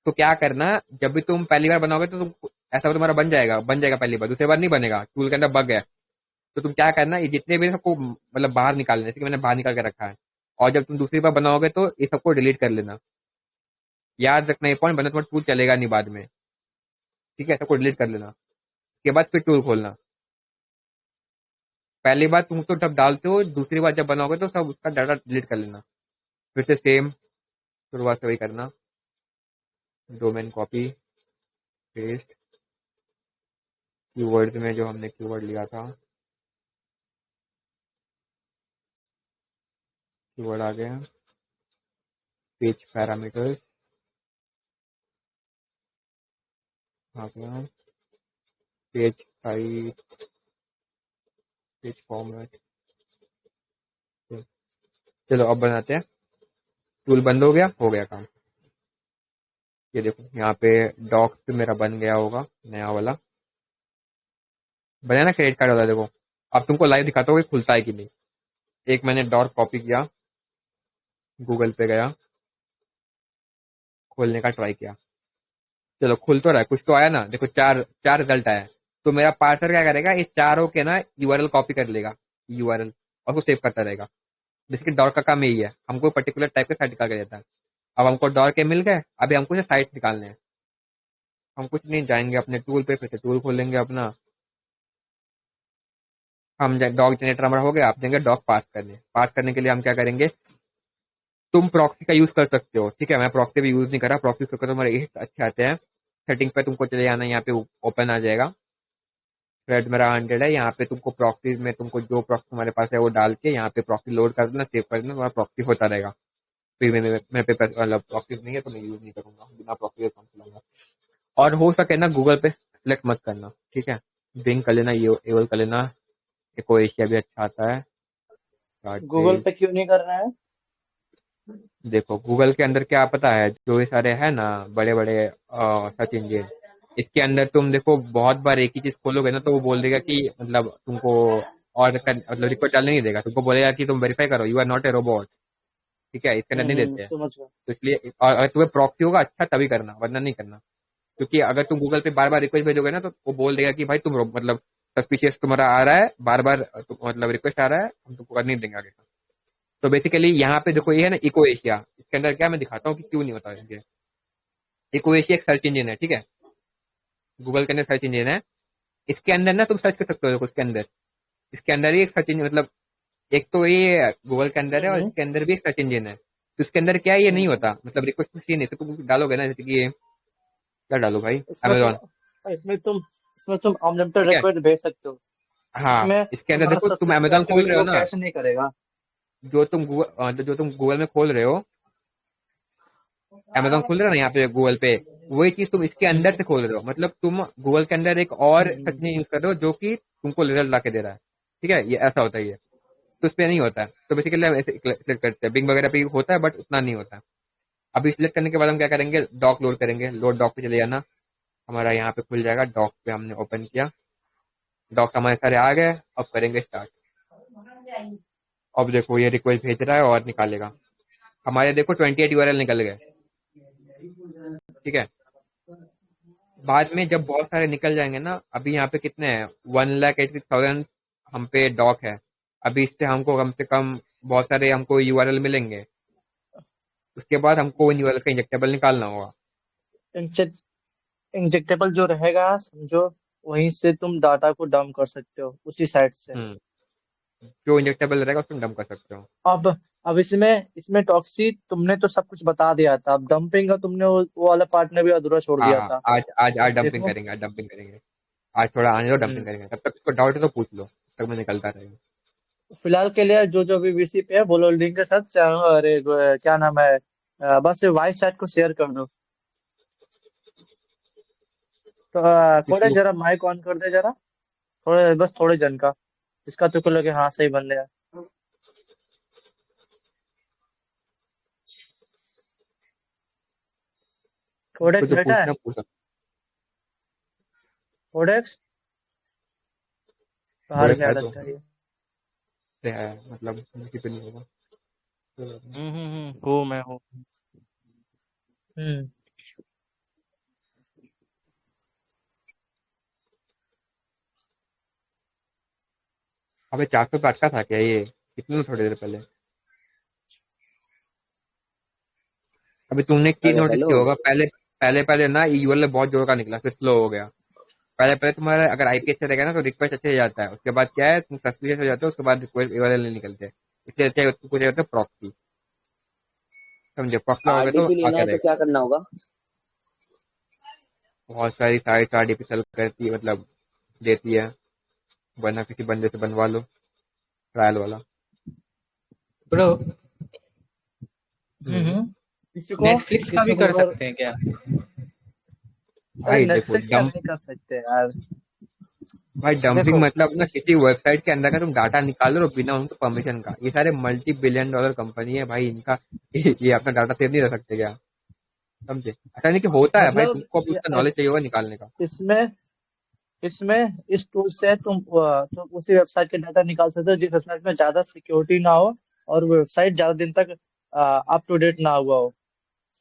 S1: तो क्या करना, जब भी तुम पहली बार बनाओगे तो तुम ऐसा तुम्हारा बन जाएगा पहली बार, दूसरी बार नहीं बनेगा, टूल के अंदर बग है। तो तुम क्या करना, ये जितने भी सबको मतलब बाहर निकालने, जैसे कि मैंने बाहर निकाल के रखा है। और जब तुम दूसरी बार बनाओगे तो ये सबको डिलीट कर लेना। याद रखना ये पॉइंट, बना तुम्हारा टूल चलेगा नहीं बाद में, ठीक है। सबको डिलीट कर लेना, उसके बाद फिर टूल खोलना। पहली बार तुम तो जब डालते हो, दूसरी बार जब बनाओगे तो सब उसका डाटा डिलीट कर लेना। फिर से सेम शुरुआत से वही करना। डोमेन कॉपी पेस्ट, कीवर्ड्स में जो हमने कीवर्ड लिया था, कीवर्ड आ गया। पेज पैरामीटर्स आ गया। Page size, page format. चलो अब बनाते हैं। टूल बंद हो गया काम। ये देखो यहाँ पे डॉक्स पे मेरा बन गया होगा नया वाला, बना ना क्रेडिट कार्ड वाला, देखो। अब तुमको लाइव दिखाता हूँ कि खुलता है कि नहीं। एक मैंने डॉक कॉपी किया, गूगल पे गया, खोलने का ट्राई किया। चलो खुल तो रहा है, कुछ तो आया ना, देखो चार चार रिजल्ट आया। तो मेरा पार्सर क्या करेगा, ये चारों के ना यूआरएल कॉपी कर लेगा, यूआरएल, और उसको सेव करता रहेगा। जैसे कि डॉर का काम यही है, हमको पर्टिकुलर टाइप के साइट निकाल के देता है। अब हमको डॉर के मिल गए, अभी हमको साइट निकालने हैं। हम कुछ नहीं, जाएंगे अपने टूल पे, फिर से टूल खोलेंगे अपना। हम डॉग जनरेटर हमारा हो गया, आप देंगे डॉग पास करने के लिए हम क्या करेंगे, तुम प्रॉक्सी का यूज कर सकते हो, ठीक है। मैं प्रॉक्सी भी यूज नहीं कर रहा, प्रॉक्सी तो तुम्हारे ये अच्छे आते हैं। सेटिंग पे तुमको चले जाना, यहाँ पे ओपन आ जाएगा। थ्रेड मेरा 100 है, यहाँ पे तुमको प्रॉक्सी में तुमको जो प्रॉक्सी तुम्हारे पास है वो डाल के यहाँ पे प्रॉक्सी लोड कर देना, सेव कर देना, तुम्हारा प्रॉक्सी होता रहेगा। फिर मेरे पे मतलब प्रॉक्सी नहीं है तो मैं यूज नहीं करूंगा, बिना प्रॉक्सी के काम चलाऊंगा। और हो सके ना गूगल पे सिलेक्ट मत करना, ठीक है। बिंग कर लेना, ये एवल कर लेना। इको एशिया भी अच्छा आता है। Start
S2: Google
S1: page.
S2: पे क्यों नहीं करना है?
S1: देखो गूगल के अंदर क्या पता है, जो ये सारे है ना बड़े बड़े सर्च इंजिन, इसके अंदर तुम देखो बहुत बार एक ही चीज खोलोगे ना तो वो बोल देगा कि मतलब तुमको मतलब रिक्वेस्ट डालने नहीं देगा, तुमको बोलेगा कि तुम वेरीफाई करो, you are not a robot, ठीक है। इसके अंदर नहीं देते हैं।
S2: समझ गया।
S1: तो इसलिए, और अगर तुम्हें प्रॉक्सी होगा अच्छा तभी करना, वरना नहीं करना। क्योंकि अगर तुम गूगल पे बार बार रिक्वेस्ट भेजोगे ना तो वो बोल देगा कि भाई तुम मतलब सस्पिशियस तुम्हारा आ रहा है, बार बार मतलब रिक्वेस्ट आ रहा है, हम तुमको कर नहीं देंगे आगे। तो बेसिकली यहाँ पे देखो ये है ना इको एशिया, इसके अंदर क्या मैं दिखाता हूँ कि क्यों नहीं होता है। इको एशिया एक सर्च इंजन है, ठीक है। गूगल के अंदर सर्च इंजन है। इसके अंदर ना तुम सर्च कर सकते हो, देखो इसके अंदर, इसके अंदर ही एक सर्च इंजन मतलब, एक तो ये गूगल के अंदर है और
S2: हम्म।
S1: इसके अंदर भी एक सर्च इंजन है। तो इसके अंदर क्या है, ये नहीं
S2: हम्म।
S1: होता, मतलब रिक्वेस्ट मशीन है तो तुम डालोगे ना, जैसे कि ये क्या डालो भाई,
S2: इसमें
S1: अमेजोन,
S2: तुम इसमें तुम इसमें तुम अनलिमिटेड
S1: ठीक है।
S2: रिक्वेस्ट भेज सकते हो।
S1: हाँ,
S2: इसमें
S1: इसके अंदर
S2: तुम्हारा
S1: देखो तुम
S2: सस्पिशियस
S1: अमेजोन खोल
S2: एक्टिविटी
S1: रहे हो
S2: को
S1: ना,
S2: कैश नहीं करेगा।
S1: जो तुम गूगल में खोल रहे हो, अमेजोन खोल रहे हो ना यहाँ पे गूगल पे, वही चीज तुम इसके अंदर
S2: हम्म।
S1: से खोल रहे हो, मतलब तुम गूगल के अंदर एक और सर्च
S2: हम्म।
S1: इंजन यूज कर रहे हो जो कि तुमको रिजल्ट ला के दे रहा है, ठीक है। ये ऐसा होता है ये, तो उस पे नहीं होता है। तो बेसिकली हम ऐसे सिलेक्ट करते हैं, बिंग वगैरह पे होता है बट उतना नहीं होता है। अभी सिलेक्ट करने के बाद हम क्या करेंगे, डॉक लोड करेंगे, लोड डॉक पे चले जाना। हमारा यहाँ पे खुल जाएगा, डॉक पे हमने ओपन किया, डॉक हमारे सारे आ गए। अब करेंगे स्टार्ट। अब देखो ये रिक्वेस्ट भेज रहा है और निकालेगा। हमारे देखो 28 यूआरएल निकल गए। ठीक है, बाद में जब बहुत सारे निकल जाएंगे ना, अभी यहाँ पे कितने हैं, 1,86,000 हम पे डॉक है। अभी इससे हमको कम से कम बहुत सारे हमको यूआरएल मिलेंगे। उसके बाद हमको उन यूआरएल का इंजेक्टेबल निकालना होगा।
S2: इंजेक्टेबल जो रहेगा समझो, वहीं से तुम डाटा को डंप कर सकते हो उसी साइट से।
S1: हम्म, जो इंजेक्टेबल रहेगा उसमें डंप कर सकते हो।
S2: अब अब इसमें इसमें टॉक्सी तुमने तो सब कुछ बता दिया था, अब डंपिंग का तुमने वो वाला पार्ट ने भी अधूरा छोड़ दिया
S1: हाँ,
S2: था।
S1: आज आज आज डंपिंग
S2: देखो।
S1: करेंगे, आज डंपिंग करेंगे। आज थोड़ा आने दो, डंपिंग
S2: हम्म
S1: करेंगे। तब तक उसको डाउट है तो पूछ लो, तब तक मैं निकलता रहेगा।
S2: फिलहाल के लिए जो जो भी वीसी पे है बोलो लिंक के साथ अरे क्या नाम है, बस वाइस चैट को शेयर कर दो। तो थोड़े
S1: किसी
S2: जरा माइक ऑन कर दे जरा, थोड़े बस थोड़े जन का, जिसका तुमको लगे हाँ सही बन गया।
S1: जिसको
S2: कोडेक्स
S1: जो
S2: बैठा है।
S1: पूछना पूछ
S2: कोडेक्स बाहर
S1: सकते
S2: गया
S1: है तो
S2: लगता है ये।
S1: है, मतलब किसी पे नहीं होगा।
S3: हूँ मैं हूँ।
S2: हम्म
S1: अबे 400 पे अटका था क्या ये, कितने थोड़ी देर पहले। अभी तुमने एक चीज नोटिस
S4: हेलो।
S1: किया होगा, पहले पहले पहले ना यूआरएल बहुत जोर का निकला, फिर स्लो हो गया। पहले पहले तुम्हारा अगर आईपी अच्छे रहेगा ना तो रिक्वेस्ट अच्छे से जाता है, उसके बाद क्या है, तुम सस्पिशियस हो जाते हो, उसके बाद रिक्वेस्ट यूआरएल नहीं निकलते। इसलिए अच्छा कुछ होता है प्रॉक्सी। समझे, प्रॉक्सी लगाओगे तो
S4: आरटीपी लेना
S1: आता
S4: है तो
S1: रहेगा।
S4: क्या करना होगा?
S1: बहुत सारी साइट आरडीपी सेल करती है, मतलब देती है, वरना किसी बंदे से बनवा लो, ट्रायल वाला।
S5: ब्रो,
S1: हम्म।
S2: किसी को
S5: नेटफ्लिक्स का
S2: किसी
S5: भी
S2: को
S5: कर
S2: अगर,
S5: सकते हैं क्या?
S2: अरे
S1: भाई देखो
S2: नेटफ्लिक्स का नहीं कर सकते यार।
S1: भाई डंपिंग
S2: देखो
S1: मतलब ना
S2: इस
S1: किसी वेबसाइट के अंदर का तुम डाटा निकाल लो बिना उनके परमिशन का। ये सारे मल्टी बिलियन डॉलर कंपनी है भाई, इनका ये अपना डाटा सेव नहीं रख सकते क्या? समझे, ऐसा नहीं कि होता है भाई,
S2: मतलब
S1: तुमको भी उसका नॉलेज चाहिए होगा निकालने का।
S2: इसमें इसमें इस टूल से तुम उसी वेबसाइट के डाटा निकाल सकते हो जिस वेबसाइट में ज्यादा सिक्योरिटी ना हो और वेबसाइट ज्यादा दिन तक अप टू डेट ना हुआ हो।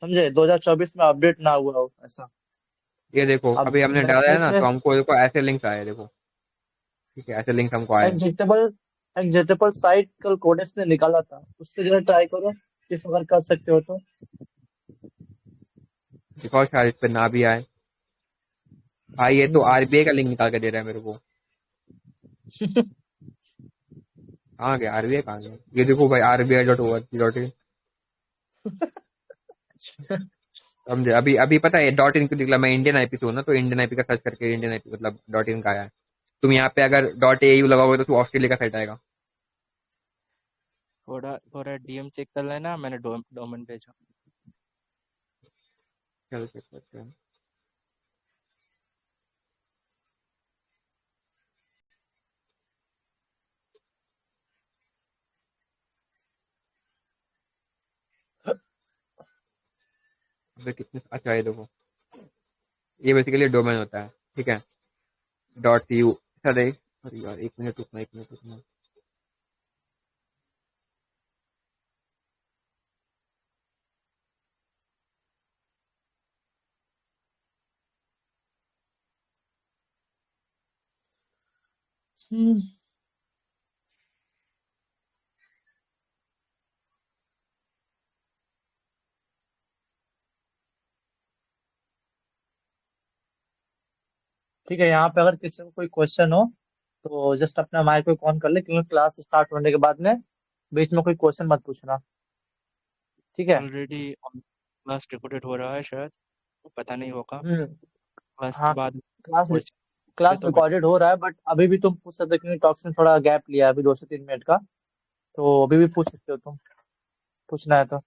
S2: समझे, 2024 में अपडेट ना हुआ हो ऐसा।
S1: ये देखो
S2: अब
S1: अभी हमने डाला है
S2: नेटफ्लिक्स
S1: ना,
S2: में
S1: तो हमको देखो ऐसे लिंक्स आए, देखो। ठीक है, ऐसे लिंक्स हमको आए।
S2: एग्जिटेबल एग्जिटेबल साइट कल कोडेक्स ने निकाला था, उससे जरा ट्राई करो किस अगर कर सकते हो तो।
S1: देखो शायद इस पे ना भी आए। भाई ये तो
S2: हम्म।
S1: आरबीआई का लिंक निकाल के दे रहा है मेरे को। कहाँ गया आरबीआई, कहाँ गया? ये देखो भाई, RBI.org.in। समझे, अभी अभी पता है डॉट इन को निकला। मैं इंडियन आईपी से हूँ ना, तो इंडियन आईपी का सर्च करके इंडियन आईपी मतलब डॉट इन का आया है। तुम यहाँ पे अगर .au लगाओगे तो ऑस्ट्रेलिया का साइट आएगा।
S3: थोड़ा थोड़ा डीएम चेक कर लेना, मैंने डोमेन भेजा।
S1: चलो चेक करते हैं। अबे कितने अच्छा, ये देखो, ये बेसिकली डोमेन होता है। ठीक है, .cu। अरे अरे यार, एक मिनट रुकना, एक मिनट रुकना।
S2: हम्म, ठीक है, यहाँ पे अगर किसी को कोई क्वेश्चन हो तो जस्ट अपना माइक को ऑन कर ले, क्योंकि क्लास स्टार्ट होने के बाद में बीच में कोई क्वेश्चन मत पूछना। ठीक है।
S3: ऑलरेडी क्लास रिकॉर्डेड हो रहा है शायद, पता नहीं होगा।
S2: हम्म।
S3: क्लास के
S2: हाँ,
S3: बाद
S2: क्लास
S3: क्वेश्चन
S2: क्लास
S3: तो
S2: रिकॉर्डेड हो रहा है, बट अभी भी तुम पूछ सकते हो क्योंकि टॉक्स में थोड़ा गैप लिया है अभी 2 से 3 मिनट का। तो अभी भी पूछ सकते हो तुम, पूछना है तो।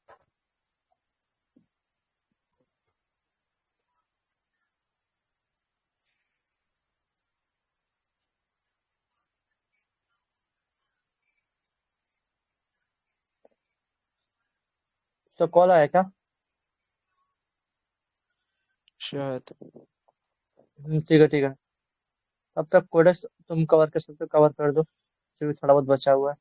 S2: तो कॉल आया क्या?
S3: शायद।
S2: ठीक है ठीक है। तब तक कोडेक्स तुम कवर कर सकते हो, कवर कर दो, फिर भी थोड़ा बहुत बचा हुआ है।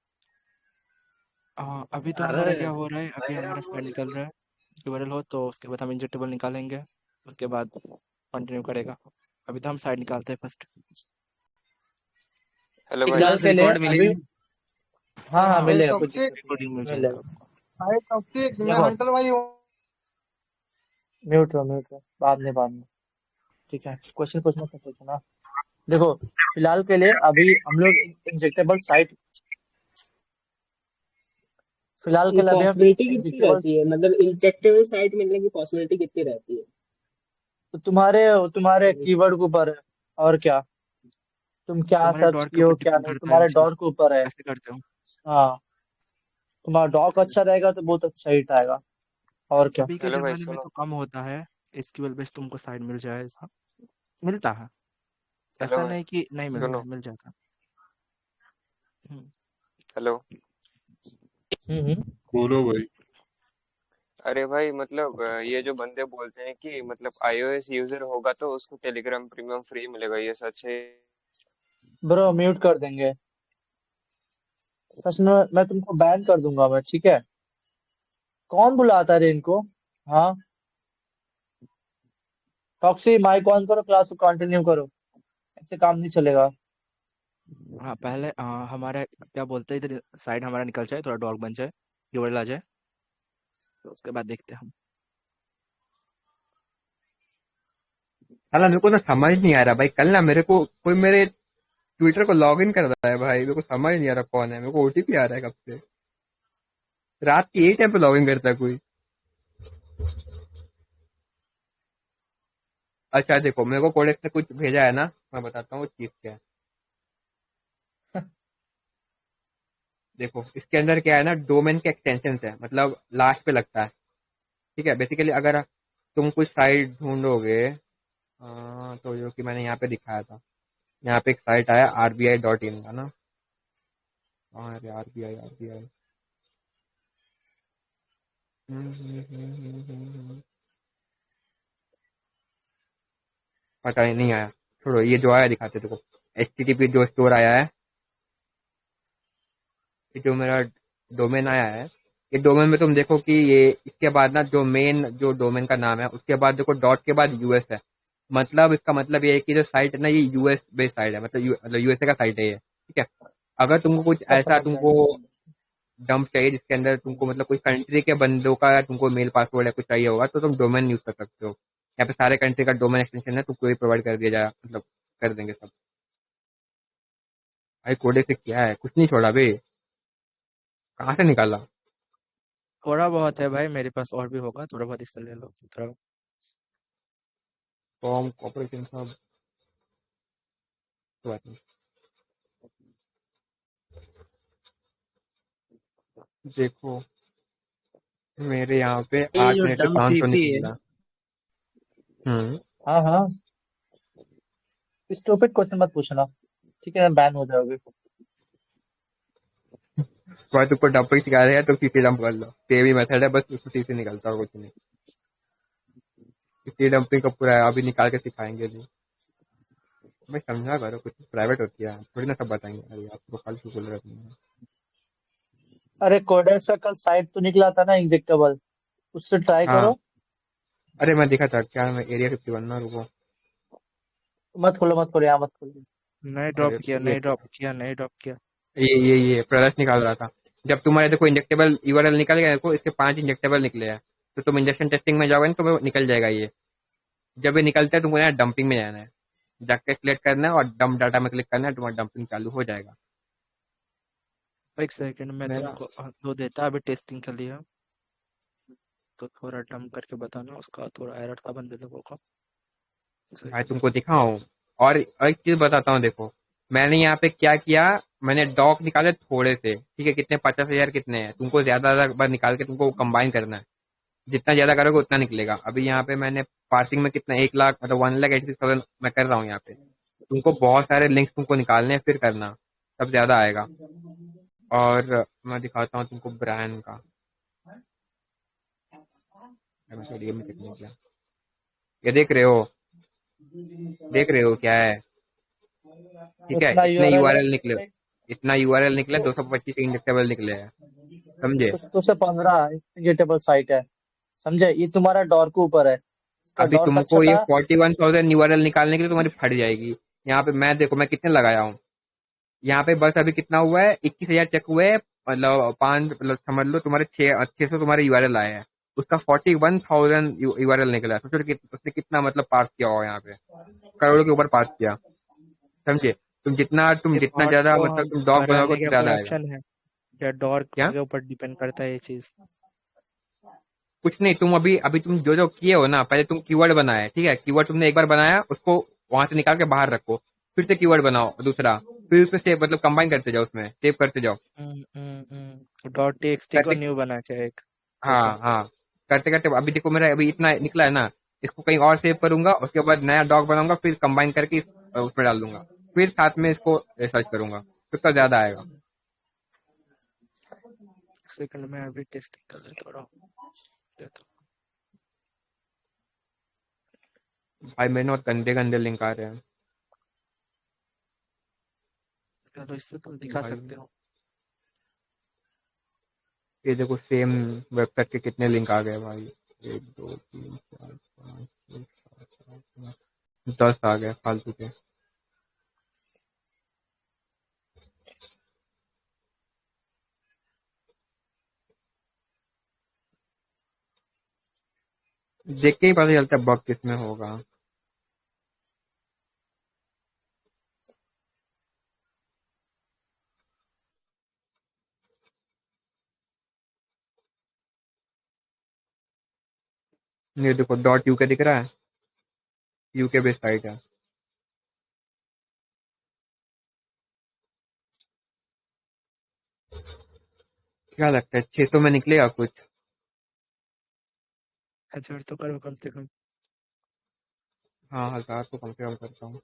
S3: अभी तो हमारा क्या हो रहा है, अभी हमारा साइड निकल रहा है। ट्यूबरल हो तो उसके बाद हम इंजेक्टेबल निकालेंगे, उसके बाद कंटिन्यू करेगा। अभी तो हम साइड निकालते हैं फर्स्ट।
S4: हेलो भाई।
S2: फिलहाल
S5: क्लास
S2: के लिए
S5: रिकॉर्ड
S2: अभी,
S5: मिलेगी।
S2: हाँ हाँ
S3: हाँ,
S6: भाई
S2: मिलेगा, कोई
S6: टॉक्सिक,
S2: दिक्कत नहीं,
S3: रिकॉर्डिंग मिल जाएगा
S2: मिलेगा।
S3: आपको।
S6: भाई टॉक्सिक, मैं
S2: देखो,
S6: हंटर भाई हूँ।
S2: म्यूट हो, बाद में। ठीक है, क्वेश्चन पूछना तो पूछना। देखो, फिलहाल के लिए अभी हम लोग इंजेक्टेबल साइट, फिलहाल के लिए अभी हम
S5: पॉसिबिलिटी कितनी
S2: इंजेक्टेबल,
S5: रहती है, मतलब इंजेक्टेबल साइट मिलने की पॉसिबिलिटी कितनी रहती है?
S2: तो तुम्हारे तुम्हारे कीवर्ड के ऊपर है, और क्या, तुम क्या
S3: तुम्हारे
S2: सर्च
S3: डॉर के
S2: किए
S3: ऊपर
S2: हो क्या
S3: डिपेंड
S2: नहीं,
S3: करता है
S2: तुम्हारे
S3: उस चीज
S2: डॉर के
S3: को,
S2: ऊपर है।
S3: कैसे करते हो।
S2: हाँ, तुम्हारा डॉक अच्छा रहेगा तो बहुत अच्छा हिट आएगा, और क्या।
S3: अभी के
S4: हेलो भाई
S3: ज़माने में
S4: सुनो।
S3: तो कम होता है, एसक्यूएल बेस तुमको साइड मिल जाए ऐसा, मिलता है।
S4: हेलो
S3: ऐसा
S4: भाई
S3: नहीं कि नहीं मिलता
S4: सुनो।
S3: है, मिल जाता है। हुँ,
S4: हेलो।
S2: हम्म।
S7: बोलो भाई।
S4: अरे भाई मतलब ये जो बंदे बोलते हैं कि मतलब आईओएस यूजर होगा तो उसको टेलीग्राम प्रीमियम फ्री मिलेगा, ये सच है?
S2: ब्रो म्यूट कर देंगे, सच में मैं तुमको बैन कर दूंगा मैं, ठीक है। कौन बुलाता रे इनको। हाँ, टॉक्सी माइक ऑन करो, क्लास को कंटिन्यू करो, ऐसे काम नहीं चलेगा।
S3: हाँ, पहले हमारा क्या बोलते हैं, इधर साइड हमारा निकल जाए, थोड़ा डॉग बन जाए, यूआरएल आ जाए, तो उसके बाद देखते हैं हम।
S1: साला मेरे को ना समझ नहीं आ रहा भाई, कल ना मेरे को कोई मेरे ट्विटर को लॉग इन कर रहा है भाई, मेरे को समझ नहीं आ रहा कौन है, मेरे को ओटीपी आ रहा है कब से, रात के यही टाइम पे लॉग इन करता है कोई। अच्छा देखो, मेरे को कोडेक्स ने कुछ भेजा है ना, मैं बताता हूँ वो चीज क्या है। देखो इसके अंदर क्या है ना, डोमेन के एक्सटेंशन है, मतलब लास्ट पे लगता है। ठीक है, बेसिकली अगर तुम कुछ साइट ढूंढोगे, तो जो कि मैंने यहाँ पे दिखाया था, यहाँ पे एक साइट आया RBI.in का ना। हाँ अरे RBI। पता नहीं आया, छोड़ो, ये जो आया दिखाते देखो। HTTP जो स्टोर आया है, ये जो मेरा डोमेन आया है, ये डोमेन में तुम देखो कि ये इसके बाद ना जो मेन जो डोमेन का नाम है उसके बाद देखो डॉट के बाद यूएस है। मतलब इसका मतलब ये है कि जो साइट है ना, ये यूएस बेस्ड साइट है, मतलब यूएसए का साइट है ये। ठीक है, अगर तुमको कुछ
S2: सब
S1: ऐसा
S2: समझ
S1: तुमको
S2: जाएंगे।
S1: डंप चाहिए जिसके अंदर तुमको मतलब कोई कंट्री के बंदों का तुमको मेल पासवर्ड या कुछ चाहिए होगा, तो तुम डोमेन यूज कर सकते हो। यहाँ पे सारे कंट्री का डोमेन एक्सटेंशन है, तुमको ये प्रोवाइड कर दिया जाए, मतलब कर देंगे सब। भाई कोडे से क्या है, कुछ नहीं छोड़ा बे, कहाँ से निकाला।
S3: थोड़ा बहुत है भाई मेरे पास, और भी होगा, थोड़ा बहुत इससे ले लो थोड़ा।
S1: फॉर्म कॉपरेशन सब, तो बात नहीं। देखो मेरे यहाँ पे
S5: ये
S1: 8 मिनट
S5: जो
S1: पे
S5: डम
S1: 500
S5: सीपी
S1: निकल
S5: है,
S1: रहा। हम्म।
S2: हाँ हाँ, स्टूपिड क्वेश्चन मत पूछना, ठीक है, बैन हो जाओगे।
S1: भाई तुमको डंपिंग सिखा रहे हैं तो सीसी डंप कर लो, सेम ही मेथड है, बस उसको सीसी निकलता है, कुछ नहीं। सीसी डंपिंग का पूरा अभी निकाल के सिखाएंगे नहीं। भाई समझा करो, कुछ प्राइवेट होती है, थोड़ी ना सब बताएंगे, अरे आप प्रोफाइल क्यों बोल रहे हो।
S2: अरे कोडेक्स का कल साइट तो निकला था ना इंजेक्टेबल, उससे ट्राई
S1: हाँ,
S2: करो।
S1: अरे मैं दिखा था क्या, मैं एरिया 51 ना, रुको।
S2: मत खोलो यहाँ मत खोलो।
S3: नहीं
S1: अरे
S3: ड्रॉप किया,
S1: ये
S3: नहीं ड्रॉप किया, नहीं ड्रॉप किया।
S1: ये प्रदर्श निकाल रहा था। जब तुम्हारे देखो इंजेक्टेबल यूआरएल निकल गया, देखो इसके 5 इंजेक्टेबल निकले हैं, तो तुम इंजेक्शन टेस्टिंग में जाओगे ना, तो निकल जाएगा ये। जब ये निकलता है तुमको यहाँ डंपिंग में जाना है, जाके सिलेक्ट करना है और डंप डाटा में क्लिक करना है, तुम्हारा डंपिंग चालू हो जाएगा।
S3: एक सेकंड मैं
S1: मेरा
S3: तुमको दो देता, अभी टेस्टिंग कर लिया, तो थोड़ा डम करके बताना, उसका थोड़ा एरर था बंदे लोगों का। एक
S1: भाई
S3: सेकंड।
S1: तुमको दिखाऊं, और एक चीज बताता हूँ, देखो मैंने यहाँ पे क्या किया, मैंने डॉक निकाले थोड़े से, ठीक है, कितने 50,000 कितने हैं, तुमको ज्यादा ज्यादा बार निकाल के तुमको कंबाइन करना है, जितना ज्यादा करोगे उतना निकलेगा। अभी यहाँ पे मैंने पार्सिंग में कितना 1 लाख मतलब 1,86,000 मैं कर रहा हूँ यहाँ पे। तुमको बहुत सारे लिंक्स तुमको निकालने हैं, फिर करना, तब ज्यादा आएगा। और मैं दिखाता हूँ तुमको ब्रांड का, मैं वीडियो में चेक नहीं किया, ये देख रहे हो, देख रहे हो क्या है? ठीक है,
S2: इतना
S1: इतने
S2: यूआरएल है।
S1: यूआरएल निकले, इतना यूआरएल निकले, 225 इंजेक्टेबल निकले हैं, समझे?
S2: तो से 15 इंजेक्टेबल साइट है, समझे? ये तुम्हारा डॉर के ऊपर है, इसका
S1: अभी
S2: डॉर अच्छा
S1: तुमको ये
S2: था।
S1: 41,000 यूआरएल निकालने के लिए तुम्हारी फट जाएगी। यहाँ पे मैं देखो मैं कितने लगाया हूँ। यहाँ पे बस अभी कितना हुआ है, 21,000 चेक हुए हैं, मतलब पाँच, मतलब समझ लो तुम्हारे 600 तुम्हारे यूआरएल आए हैं। उसका 41,000 यूआरएल निकला है। सोचो कि उसने कितना मतलब पास किया होगा यहाँ पे, करोड़ों के ऊपर पास किया, समझे? तुम
S3: ये
S1: जितना
S3: पार्ट्स
S1: ज्यादा
S3: को
S1: मतलब
S3: हम
S1: तुम डॉग बनाओगे
S3: बढ़ाने
S1: उतना
S3: का कोई
S1: ज्यादा आएगा।
S3: ऑप्शन है या डॉर
S1: क्या?
S3: के ऊपर डिपेंड करता है ये चीज?
S1: कुछ नहीं, तुम अभी अभी तुम जो जो किए हो ना, पहले तुम कीवर्ड बनाए, ठीक है? कीवर्ड तुमने एक बार बनाया, उसको वहां से निकाल के बाहर रखो, फिर से कीवर्ड बनाओ दूसरा, फिर उसमें सेव मतलब कंबाइन करते जाओ, उसमें सेव करते जाओ।
S3: डॉट टीएक्सटी को
S1: करते
S3: न्यू बना के एक। ठीक है।
S1: हाँ हाँ, करते करते अभी देखो मेरा अभी इतना निकला है ना, इसको कहीं और सेव करूंगा, उसके बाद नया डॉग बनाऊंगा, फिर कंबाइन करके उसमें डाल दूंगा, फिर साथ में इसको सर्च करूंगा, फिर तो ज्यादा आएगा।
S3: सेकंड में अभी टेस्टिंग कर लेता हूँ, देता हूँ।
S1: भाई मेरे ना गंदे गंदे लिंक आ रहे हैं
S3: चलो इससे तुम दिखा
S1: भाई।
S3: सकते हो।
S1: ये देखो सेम वेबसाइट के कितने लिंक आ गए भाई, 1 2 3 4 5 6 7 8 9 10 आ गए फालतू के। देख के ही पता चलता है बग किसमें होगा। ये देखो डॉट यूके दिख रहा है, यूके बेस्ड साइट है। क्या लगता है 600 में निकलेगा कुछ?
S3: हजार तो करो कम से कम।
S1: हाँ 1000 तो कम से कम करता हूँ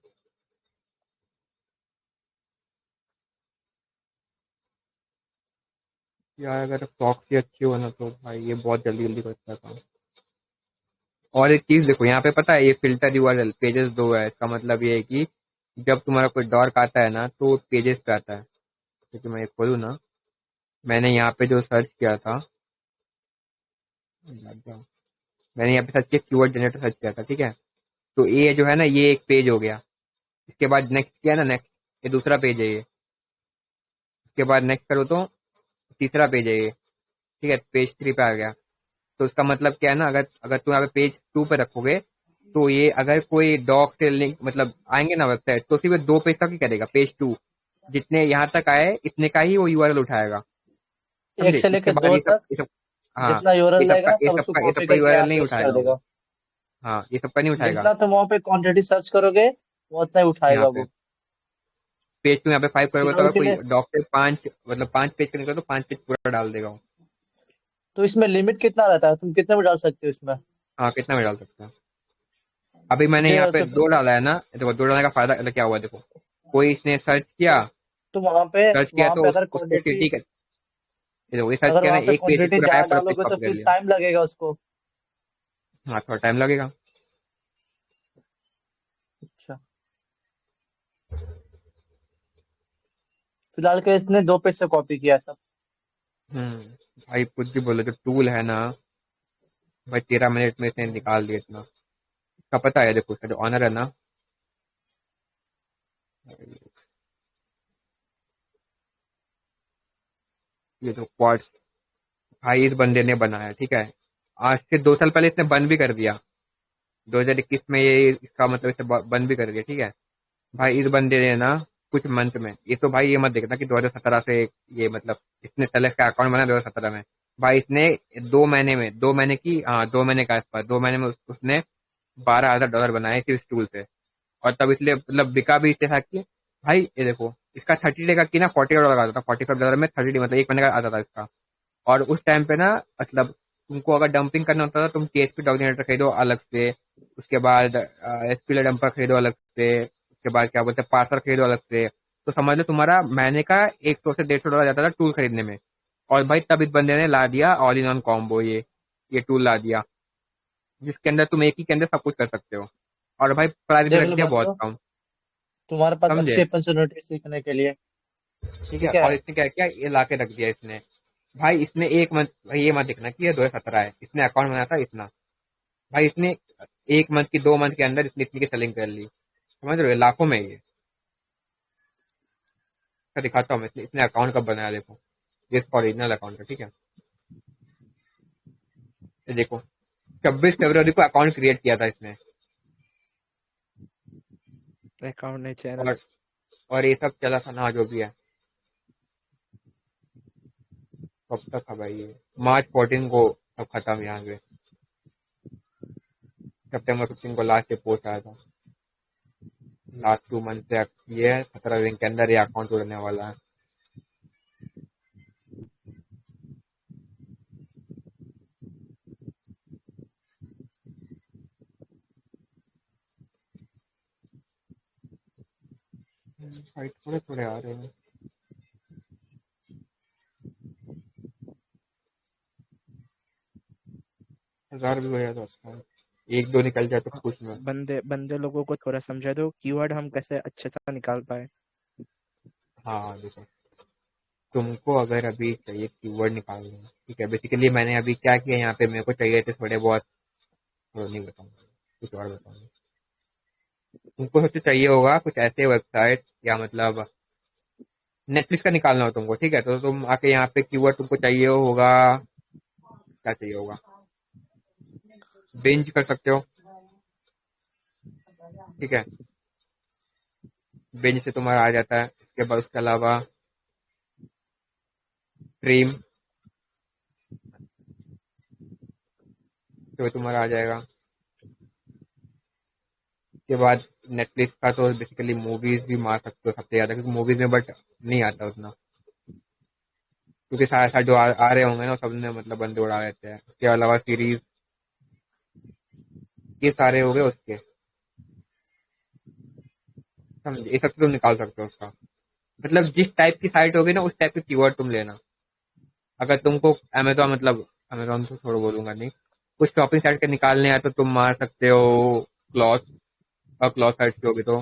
S1: यार। अगर प्रॉक्सी अच्छी हो ना तो भाई ये बहुत जल्दी जल्दी करता है काम। और एक चीज देखो यहाँ पे, पता है ये फिल्टर यूआरएल पेजेस दो है, इसका मतलब ये है कि जब तुम्हारा कोई डॉर्क आता है ना तो पेजेस पे आता है। क्योंकि मैं ये खोलूँ ना, मैंने यहाँ पे जो सर्च किया था, मैंने यहाँ पे सर्च किया, कीवर्ड जनरेटर सर्च किया था, ठीक है? तो ये जो है ना, ये एक पेज हो गया। इसके बाद नेक्स्ट किया ना, नेक्स्ट, ये दूसरा पेज है ये। उसके बाद नेक्स्ट करो तो तीसरा पेज है ये, ठीक है? पेज 3 पे आ गया। तो उसका मतलब क्या है ना, अगर अगर तुम यहाँ पे पेज 2 पे रखोगे, तो ये अगर कोई डॉक से लिंक मतलब आएंगे ना वेबसाइट, तो सिर्फ 2 पेज तक ही करेगा, पेज 2 जितने यहाँ तक आए इतने का ही वो यूआरएल उठाएगा,
S2: एक
S1: समझे?
S2: से
S1: इसके
S2: लेकर
S1: बाद
S2: दो तक
S1: ये सब, हाँ,
S2: जितना यूआरएल रहेगा सब उसको
S1: ये
S2: कॉपी
S1: सबका
S2: करके यहाँ
S1: यूआरएल नहीं
S2: पेस्ट कर
S1: उठाएगा वो।
S2: देगा।
S1: हाँ, ये सबका नहीं उठाएगा।
S2: जितना तुम वहाँ पे क्वांटिटी सर्च करोगे वो उतना ही
S1: यहाँ
S2: उठाएगा
S1: पे
S2: वो।
S1: पेज तुम यहाँ पे 5 करोगे, तो
S2: फिलहाल
S1: अगर
S2: के
S1: कोई
S2: लिए
S1: डॉक से 5 मतलब 5 पेज का निकला तो 5 पेज पूरा डाल देगा वो।
S2: तो इसमें लिमिट कितना रहता है, तुम कितने में डाल सकते हो इसमें?
S1: हाँ, कितना में डाल सकते हैं? अभी मैंने यहाँ पे
S2: तो
S1: 2 डाला है ना, देखो 2 डालने का फायदा मतलब क्या हुआ, देखो कोई इसने सर्च किया,
S2: तो वहां
S1: तो
S2: पे अगर
S1: उसको
S2: क्वांटिटी,
S1: सिटी का, ये देखो ये सर्च
S2: अगर
S1: किया ना,
S2: वहां पे
S1: एक पेज से
S2: क्वांटिटी
S1: पूरा आया,
S2: ज्यादा
S1: पूरा पेज
S2: डालोगे तो
S1: कॉपी कर
S2: फिर
S1: लिया।
S2: टाइम लगेगा उसको।
S1: हाँ, थोड़ा टाइम लगेगा।
S2: अच्छा, फिलहाल के इसने 2 पेज से कॉपी किया सब।
S1: भाई कुछ भी बोलो, जो टूल है ना भाई, 13 मिनट में इसने निकाल दिया इतना। इसका पता है, देखो इसका जो ऑनर है ना, ये जो क्वाड्स, भाई इस बंदे ने बनाया, ठीक है? आज से 2 साल पहले इसने बंद भी कर दिया, 2021 में ये इसका मतलब इसे बंद भी कर दिया, ठीक है? भाई इस बंदे ने ना कुछ मंथ में, ये तो भाई ये मत देखना कि 2017 से ये मतलब इसने सेलेक्ट का अकाउंट बना 2017 में। भाई इसने 2 महीने में, 2 महीने की, हाँ 2 महीने का आसपास, 2 महीने में उसने $12,000 बनाए सिर्फ इस टूल से। और तब इसलिए मतलब बिका भी इससे था कि भाई ये देखो, इसका 30 डे का की ना $40 आता था, $45 में 30 डे मतलब 1 महीने का आता था इसका। और उस टाइम पे ना मतलब तुमको अगर डंपिंग करना होता था, तुम टीएसपी डॉग जनरेटर खरीदो अलग से, उसके बाद एसपीएल डंपर खरीदो अलग से, उसके बाद क्या बोलते हैं पार्सर खरीदो अलग से। तो समझ लो तुम्हारा महीने का 100 से $150 जाता था टूल खरीदने में। और भाई तब इस बंदे ने ला दिया ऑल इन वन कॉम्बो, ये टूल ला दिया, जिसके अंदर तुम एक ही के अंदर सब कुछ कर सकते हो। और भाई प्राइस भी
S2: देख
S1: रख
S2: लो
S1: दिया बहुत
S2: बच्चों,
S1: कम।
S2: तुम्हारे पास
S1: समझे?
S2: अच्छी अपॉर्चुनिटी सीखने के लिए।
S1: ठीक है,
S2: ठीक है।
S1: और इसने क्या किया, ये ला के रख दिया इसने। भाई इसने एक मंथ, भाई ये मत देखना कि ये 2017 है, इसने अकाउंट बनाया था इतना। भाई इसने 1 मंथ की 2 मंथ के अंदर इतनी इतनी की सेलिंग कर ली। समझ रहे हो, लाखों में ये। मैं दिखाता हूँ, मैं इसने अकाउंट कब बनाया, देखो। ये इसका ओरिजिनल अकाउंट है, ठीक है। ये देखो, 26 फरवरी को अकाउंट क्रिएट किया था इसने।
S3: अकाउंट नहीं, चैनल।
S1: और और ये सब चला था ना जो भी है। कब तक था भाई ये, March 14 को सब खत्म यहाँ पे। September 15 को लास्ट पोस्ट आया था। लास्ट 2 मंथ से ये 17 दिन के अंदर ये अकाउंट उड़ने वाला है। फाइट थोड़े थोड़े आ रहे हैं। 1000 भी हो जाए तो अच्छा है। 1-2 निकल जाए तो खुश में।
S3: बंदे बंदे लोगों को थोड़ा समझा दो कीवर्ड हम कैसे अच्छे से निकाल पाए।
S1: हाँ देखो, तुमको अगर अभी चाहिए कीवर्ड निकालना, ठीक है। बेसिकली मैंने अभी क्या किया यहाँ पे, मेरे को चाहिए थे थोड़े बहुत, तो नहीं बताऊंगा, कुछ और बताऊंगा। तुमको सबसे चाहिए होगा कुछ ऐसे वेबसाइट, या मतलब नेटफ्लिक्स का निकालना हो तुमको, ठीक है। तो तुम आके यहाँ पे कीवर्ड तुमको चाहिए होगा, क्या चाहिए होगा, बिंज कर सकते हो, ठीक है। बिंज से तुम्हारा आ जाता है। इसके बाद उसके अलावा स्ट्रीम, तो तुम्हारा आ जाएगा। उसके बाद नेटफ्लिक्स का तो बेसिकली मूवीज भी मार सकते हो सबसे ज्यादा, क्योंकि मूवीज में बट नहीं आता उतना, क्योंकि सारे सारे जो आ रहे होंगे ना सबने मतलब बंदे उड़ा देते हैं। उसके अलावा सीरीज, ये सारे हो गए उसके। समझे, ये सब तुम निकाल सकते हो उसका। मतलब जिस टाइप की साइट होगी ना उस टाइप के कीवर्ड तुम लेना। अगर तुमको अमेजोन, मतलब अमेजोन तो छोड़ बोलूंगा नहीं, कुछ शॉपिंग साइट के निकालने हैं तो तुम मार सकते हो क्लॉथ, और क्लॉथ साइट की होगी तो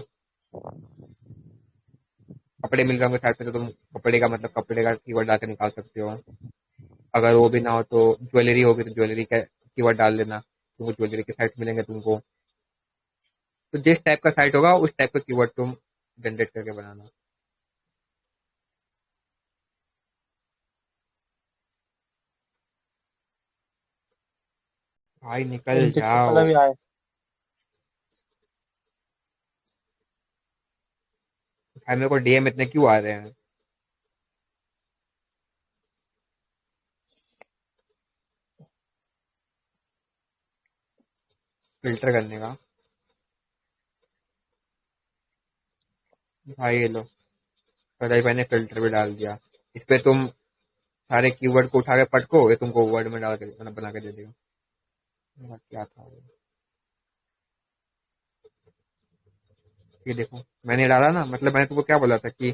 S1: कपड़े मिल रहे होंगे साइट पे, तो तुम कपड़े का मतलब कपड़े का कीवर्ड डाल के निकाल सकते हो। अगर वो भी ना हो तो ज्वेलरी होगी तो ज्वेलरी का कीवर्ड डाल देना, तुमको ज्वेलरी के साइट मिलेंगे तुमको। तो जिस टाइप का साइट होगा उस टाइप का कीवर्ड तुम जनरेट करके बनाना। भाई निकल
S2: टिकटॉक
S1: जाओ।
S2: वाला भी आया।
S1: भाई मेरे को डीएम इतने क्यों आ रहे हैं। फिल्टर करने का, भाई ये लो, पता ही मैंने फिल्टर भी डाल दिया। इस पे तुम सारे कीवर्ड को उठा के पटको, ये तुमको वर्ड में डाल के मतलब बना के दे देगा। क्या था ये, देखो मैंने डाला ना, मतलब मैंने तुमको क्या बोला था कि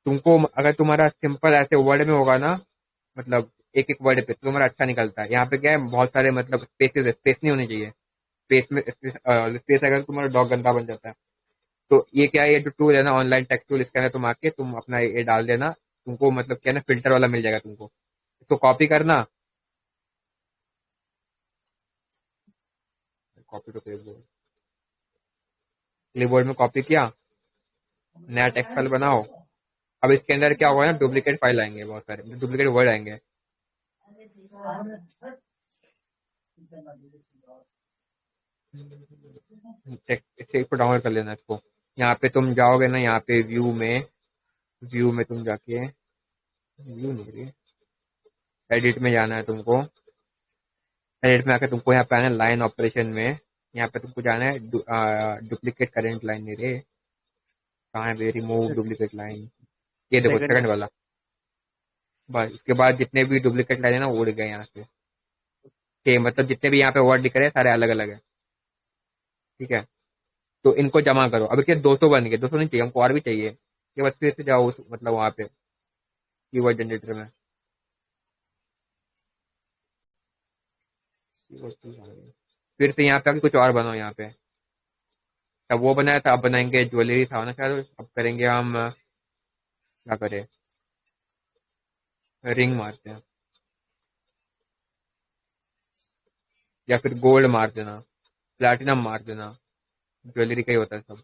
S1: तुमको अगर तुम्हारा सिंपल ऐसे वर्ड में होगा ना, मतलब एक एक वर्ड पे तो तुम्हारा अच्छा निकलता है। यहाँ पे क्या है, बहुत सारे मतलब स्पेसेस है, स्पेस नहीं होनी चाहिए। स्पेस में स्पेस अगर तुम्हारा डॉग गंदा बन जाता है। तो ये क्या है, ये जो टूल है ना ऑनलाइन टेक्स्ट टूल, इसके अंदर तुम आके तुम अपना ये डाल देना, तुमको मतलब क्या है ना, फिल्टर वाला मिल जाएगा तुमको। इसको कॉपी करना, कॉपी तो क्लिपबोर्ड में कॉपी किया, नया टेक्स्ट फाइल बनाओ। अब इसके अंदर क्या होगा ना, डुप्लीकेट फाइल आएंगे, बहुत सारे डुप्लीकेट वर्ड आएंगे। इसे इसको डाउनलोड कर लेना इसको। यहाँ पे तुम जाओगे ना, यहाँ पे व्यू में तुम जाके, व्यू नहीं, एडिट में जाना है तुमको। एडिट में आके तुमको यहाँ पे आना है लाइन ऑपरेशन में। यहाँ पे तुमको जाना है डुप्लीकेट करेंट लाइन, नहीं रे, कहाँ है, रिमूव डुप्लीकेट लाइन, ये देखो
S3: सेकंड
S1: सेकंड वाला। बस इसके बाद जितने भी डुप्लीकेट लाइन है ना वो उड़ गए यहाँ से। ठीक है, मतलब जितने भी यहाँ पे वर्ड दिख रहे हैं सारे अलग अलग है, ठीक है। तो इनको जमा करो। अभी क्या 200 बन गए, 200 नहीं चाहिए हमको, और भी चाहिए। ये बस फिर से जाओ मतलब वहाँ पे कीवर्ड जनरेटर में। फिर से यहाँ पे आके कुछ और बनाओ यहाँ पे। तब वो बनाया था, अब बनाएंगे ज्वेलरी था ना शायद, अब करेंगे हम क्या करें, रिंग मारते हैं या फिर गोल्ड मार देना, प्लैटिनम मार देना, ज्वेलरी का ही होता है सब।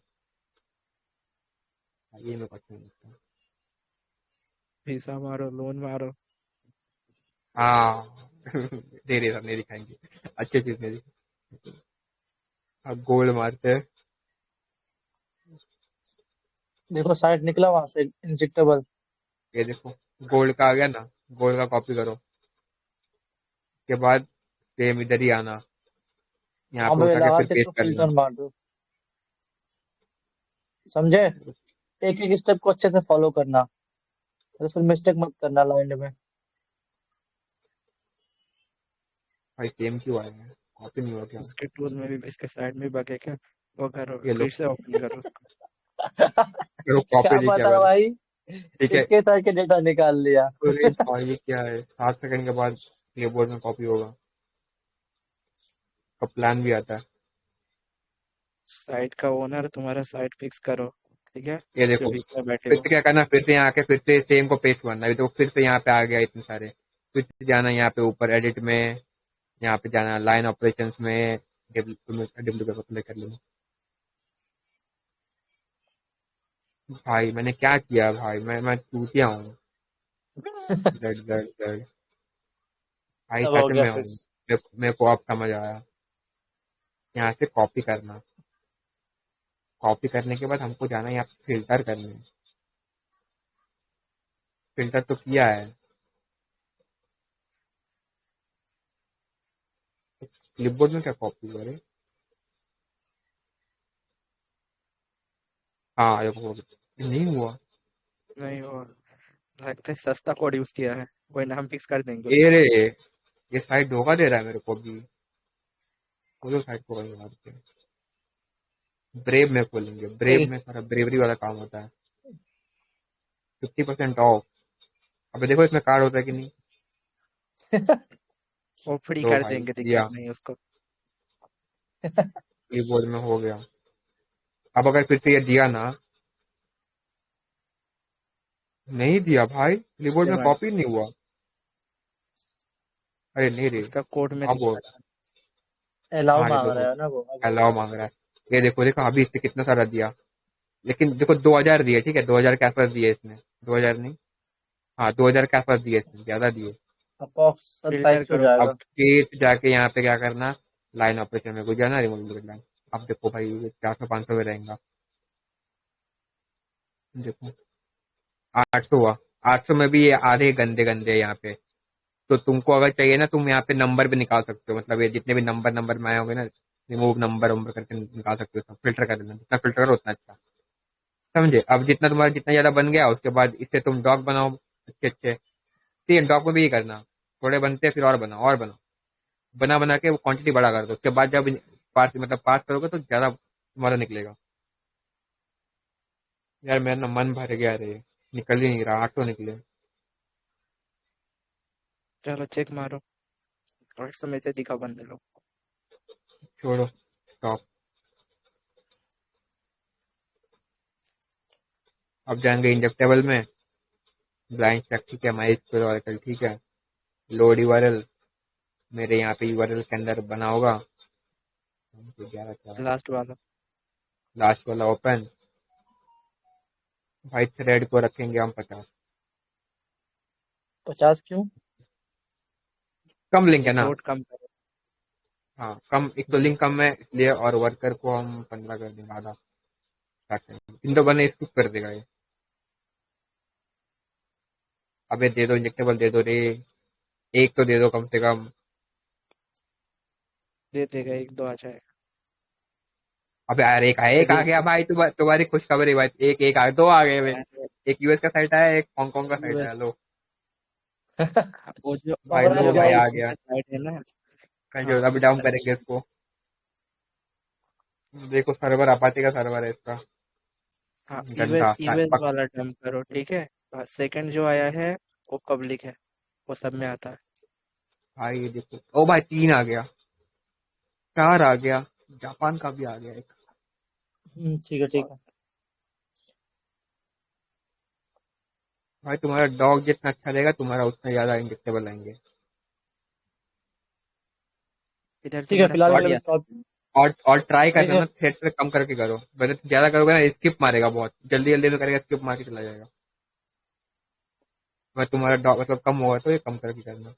S1: ये मेरे को अच्छा नहीं लगता।
S3: वीसा मारो, लोन मारो।
S1: हाँ नहीं नहीं सब नहीं दिखाएंगे, अच्छी चीज नहीं दिखाएंगे। अब गोल्ड मारते हैं।
S2: देखो साइट निकला वहां से इंजेक्टेबल।
S1: ये देखो गोल्ड का आ गया ना, गोल्ड का कॉपी करो, उसके बाद सेम इधर ही आना, यहाँ
S2: वहां
S1: पे
S2: पे
S1: उठा के
S2: लगा
S1: फिर
S2: के इसको
S1: पेस्ट करना।
S2: फिल्टर मार दो, समझे? एक एक स्टेप को अच्छे से फॉलो करना, तो फिर मिस्टेक मत करना लाइन में।
S1: भाई सेम क्यों आया है, कॉपी नहीं हुआ क्या?
S3: उसके टूल में भी, इसके साइड में बग है क्या? वो करो,
S1: ये लो,
S3: फिर से ओपन करो उसको।
S1: करो कॉपी
S2: क्या
S1: नहीं किया
S2: पता
S1: मैंने।
S2: भाई,
S1: ठीक है,
S2: इसके साथ के डेटा निकाल लिया।
S1: अरे भाई ये क्या है, 7 सेकंड के बाद कीबोर्ड में कॉपी होगा, का प्लान भी आता है।
S3: साइट का ओनर तुम्हारा साइट फिक्स करो, ठीक है?
S1: ये
S3: जो
S1: देखो
S3: बीच में बैठे
S1: फिर
S3: हो।
S1: से क्या करना, फिर से यहाँ आके फिर से सेम को पेस्ट करना, अभी तो फिर से यहाँ पे आ गया इतने सारे, फिर से जाना यहाँ पे ऊपर एडिट में, यहाँ पे जाना लाइन ऑपरेशंस में, डुप्लीकेट कर लेना। भाई मैंने क्या किया भाई, मैं चूतिया हूँ। जड़ जड़ जड़ भाई
S2: सब हो
S1: सच
S2: गया
S1: में हूँ।
S2: फिक्स।
S1: मेरे को अब समझ आया, यहाँ से कॉपी करना, कॉपी करने के बाद हमको जाना है यहाँ पे फिल्टर करने, फिल्टर तो किया है, क्लिपबोर्ड में क्या कॉपी करे। हाँ देखो हो गया। नहीं हुआ।
S3: नहीं, और लगता है सस्ता कोड यूज किया है, कोई नाम फिक्स कर देंगे
S1: ए
S3: उसका।
S1: रे, ये साइट धोखा दे रहा है मेरे को अभी। खोलो साइट को कहीं मार के, ब्रेव में खोलेंगे, ब्रेव में सारा ब्रेवरी वाला काम होता है। 50% ऑफ। अबे देखो इसमें कार्ड होता है कि नहीं।
S3: वो फ्री
S1: लो
S3: कर
S1: भाई
S3: देंगे,
S1: दिया,
S3: दिक्कत नहीं है उसको।
S1: कीबोर्ड में हो गया। अब अगर फिर से ये दिया ना, नहीं दिया भाई, कीबोर्ड
S3: उसके
S1: में
S3: बाद
S1: कॉपी नहीं हुआ। अरे नहीं रे,
S3: उसका कोड में
S1: अब
S3: दिखा
S1: हो।
S3: रहा
S2: अलाउ
S1: हाँ
S2: मांग
S1: देखो,
S2: रहा है ना वो अब हो
S1: अलाउ
S2: गया।
S1: मांग रहा है। ये देखो देखो अभी इससे कितना सारा दिया, लेकिन देखो 2000 दिए, ठीक है 2000 के आसपास दिए इसने, 2000 नहीं, हाँ 2000 के आसपास दिए इसने, ज्यादा दिए।
S2: अप्रॉक्स
S3: फिल्टर
S2: 2700
S3: करो
S1: अब
S2: जाएगा।
S3: फर्स्ट।
S1: फिर जाके यहाँ पे क्या करना, लाइन ऑपरेशन में घुस जाना, रिमूव लाइन। अब देखो भाई ये 400 500 में रहेगा। देखो 800 हुआ, 800 में भी ये आधे गंदे गंदे हैं यहाँ पे। तो तुमको अगर चाहिए ना, तुम यहाँ पे नंबर भी निकाल सकते हो, मतलब ये जितने भी नंबर नंबर में आए होंगे ना, रिमूव नंबर वंबर करके निकाल सकते हो, फिल्टर कर देना, जितना फिल्टर करो उतना अच्छा। समझे? अब जितना तुम्हारा जितना ज्यादा बन गया, उसके बाद इससे तुम डॉग बनाओ अच्छे अच्छे। ठीक है, डॉग में भी ये करना, थोड़े बनते हैं फिर और बनाओ और बनाओ, बना बना के वो क्वांटिटी बड़ा कर दो, उसके बाद जब पास मतलब पास करोगे तो ज्यादा तुम्हारा निकलेगा। यार मेरा ना मन भर गया रे, निकल ही नहीं रहा, 800 निकले।
S3: चलो चेक मारो, और समय से दिखा बंद लो।
S1: छोड़ो, स्टॉप। अब जाएंगे इंजेक्टेबल में, ब्लाइंड चेक, ठीक है, माई स्क्वेयर ऑरिकल, ठीक है, लोड यूआरएल, मेरे यहाँ पे यूआरएल के अंदर बना होगा, 11 4,
S3: लास्ट वाला।
S1: लास्ट वाला ओपन। भाई थ्रेड को रखेंगे हम 50,
S2: 50 क्यों?
S1: कम लिंक है ना।
S3: लोड कम करो।
S1: हाँ कम, एक तो लिंक कम है इसलिए, और वर्कर को हम 15 कर देंगे, आधा स्टार्ट करेंगे, इन दो बने स्किप कर देगा ये। अबे दे दो इंजेक्टेबल, दे दो रे, एक तो दे दो कम से कम।
S3: दे देगा, एक दो आ जाएगा।
S1: अबे यार एक आ गया भाई, तुम्हारी खुशखबरी भाई, एक एक दो आ गए भाई।
S3: अरे
S1: एक यूएस का साइट आया, एक हांगकांग का साइट आया,
S3: यूएस,
S1: लो
S3: वो जो
S1: भाई,
S3: वो
S1: लो
S3: जो
S1: भाई आ
S2: कांग्रेचुलेशन।
S1: गया।
S3: वाइस साइड है ना।
S1: जो
S3: हाँ,
S1: अभी डाउन
S3: उसका
S1: करेंगे इसको, देखो सर्वर अपाचे का सर्वर है इसका,
S3: हाँ, यूएस
S1: गंदा
S3: यूएस वाला डंप करो, ठीक है? सेकंड जो आया है वो पब्लिक है, वो सब में आता है।
S1: भाई ये देखो, ओ भाई 3 आ गया, 4 आ गया, जापान का भी आ गया एक।
S2: ठीक है ठीक है।
S1: भाई तुम्हारा डॉग जितना अच्छा रहेगा तुम्हारा उतना ज्यादा इंजेक्टेबल आएंगे।
S3: इधर
S2: ठीक है
S3: तुम्हारा
S2: फिलहाल के
S1: और
S2: लिए
S3: सॉरी
S2: मैं स्टॉप।
S1: और ट्राई
S2: नहीं
S1: करना
S2: नहीं।
S1: ना थ्रेड से कम करके करो, वरना ज्यादा करोगे ना स्किप मारेगा, बहुत जल्दी जल्दी में करेगा स्किप मार के चला जाएगा। अगर तुम्हारा डॉग मतलब कम होगा तो ये कम करके करना।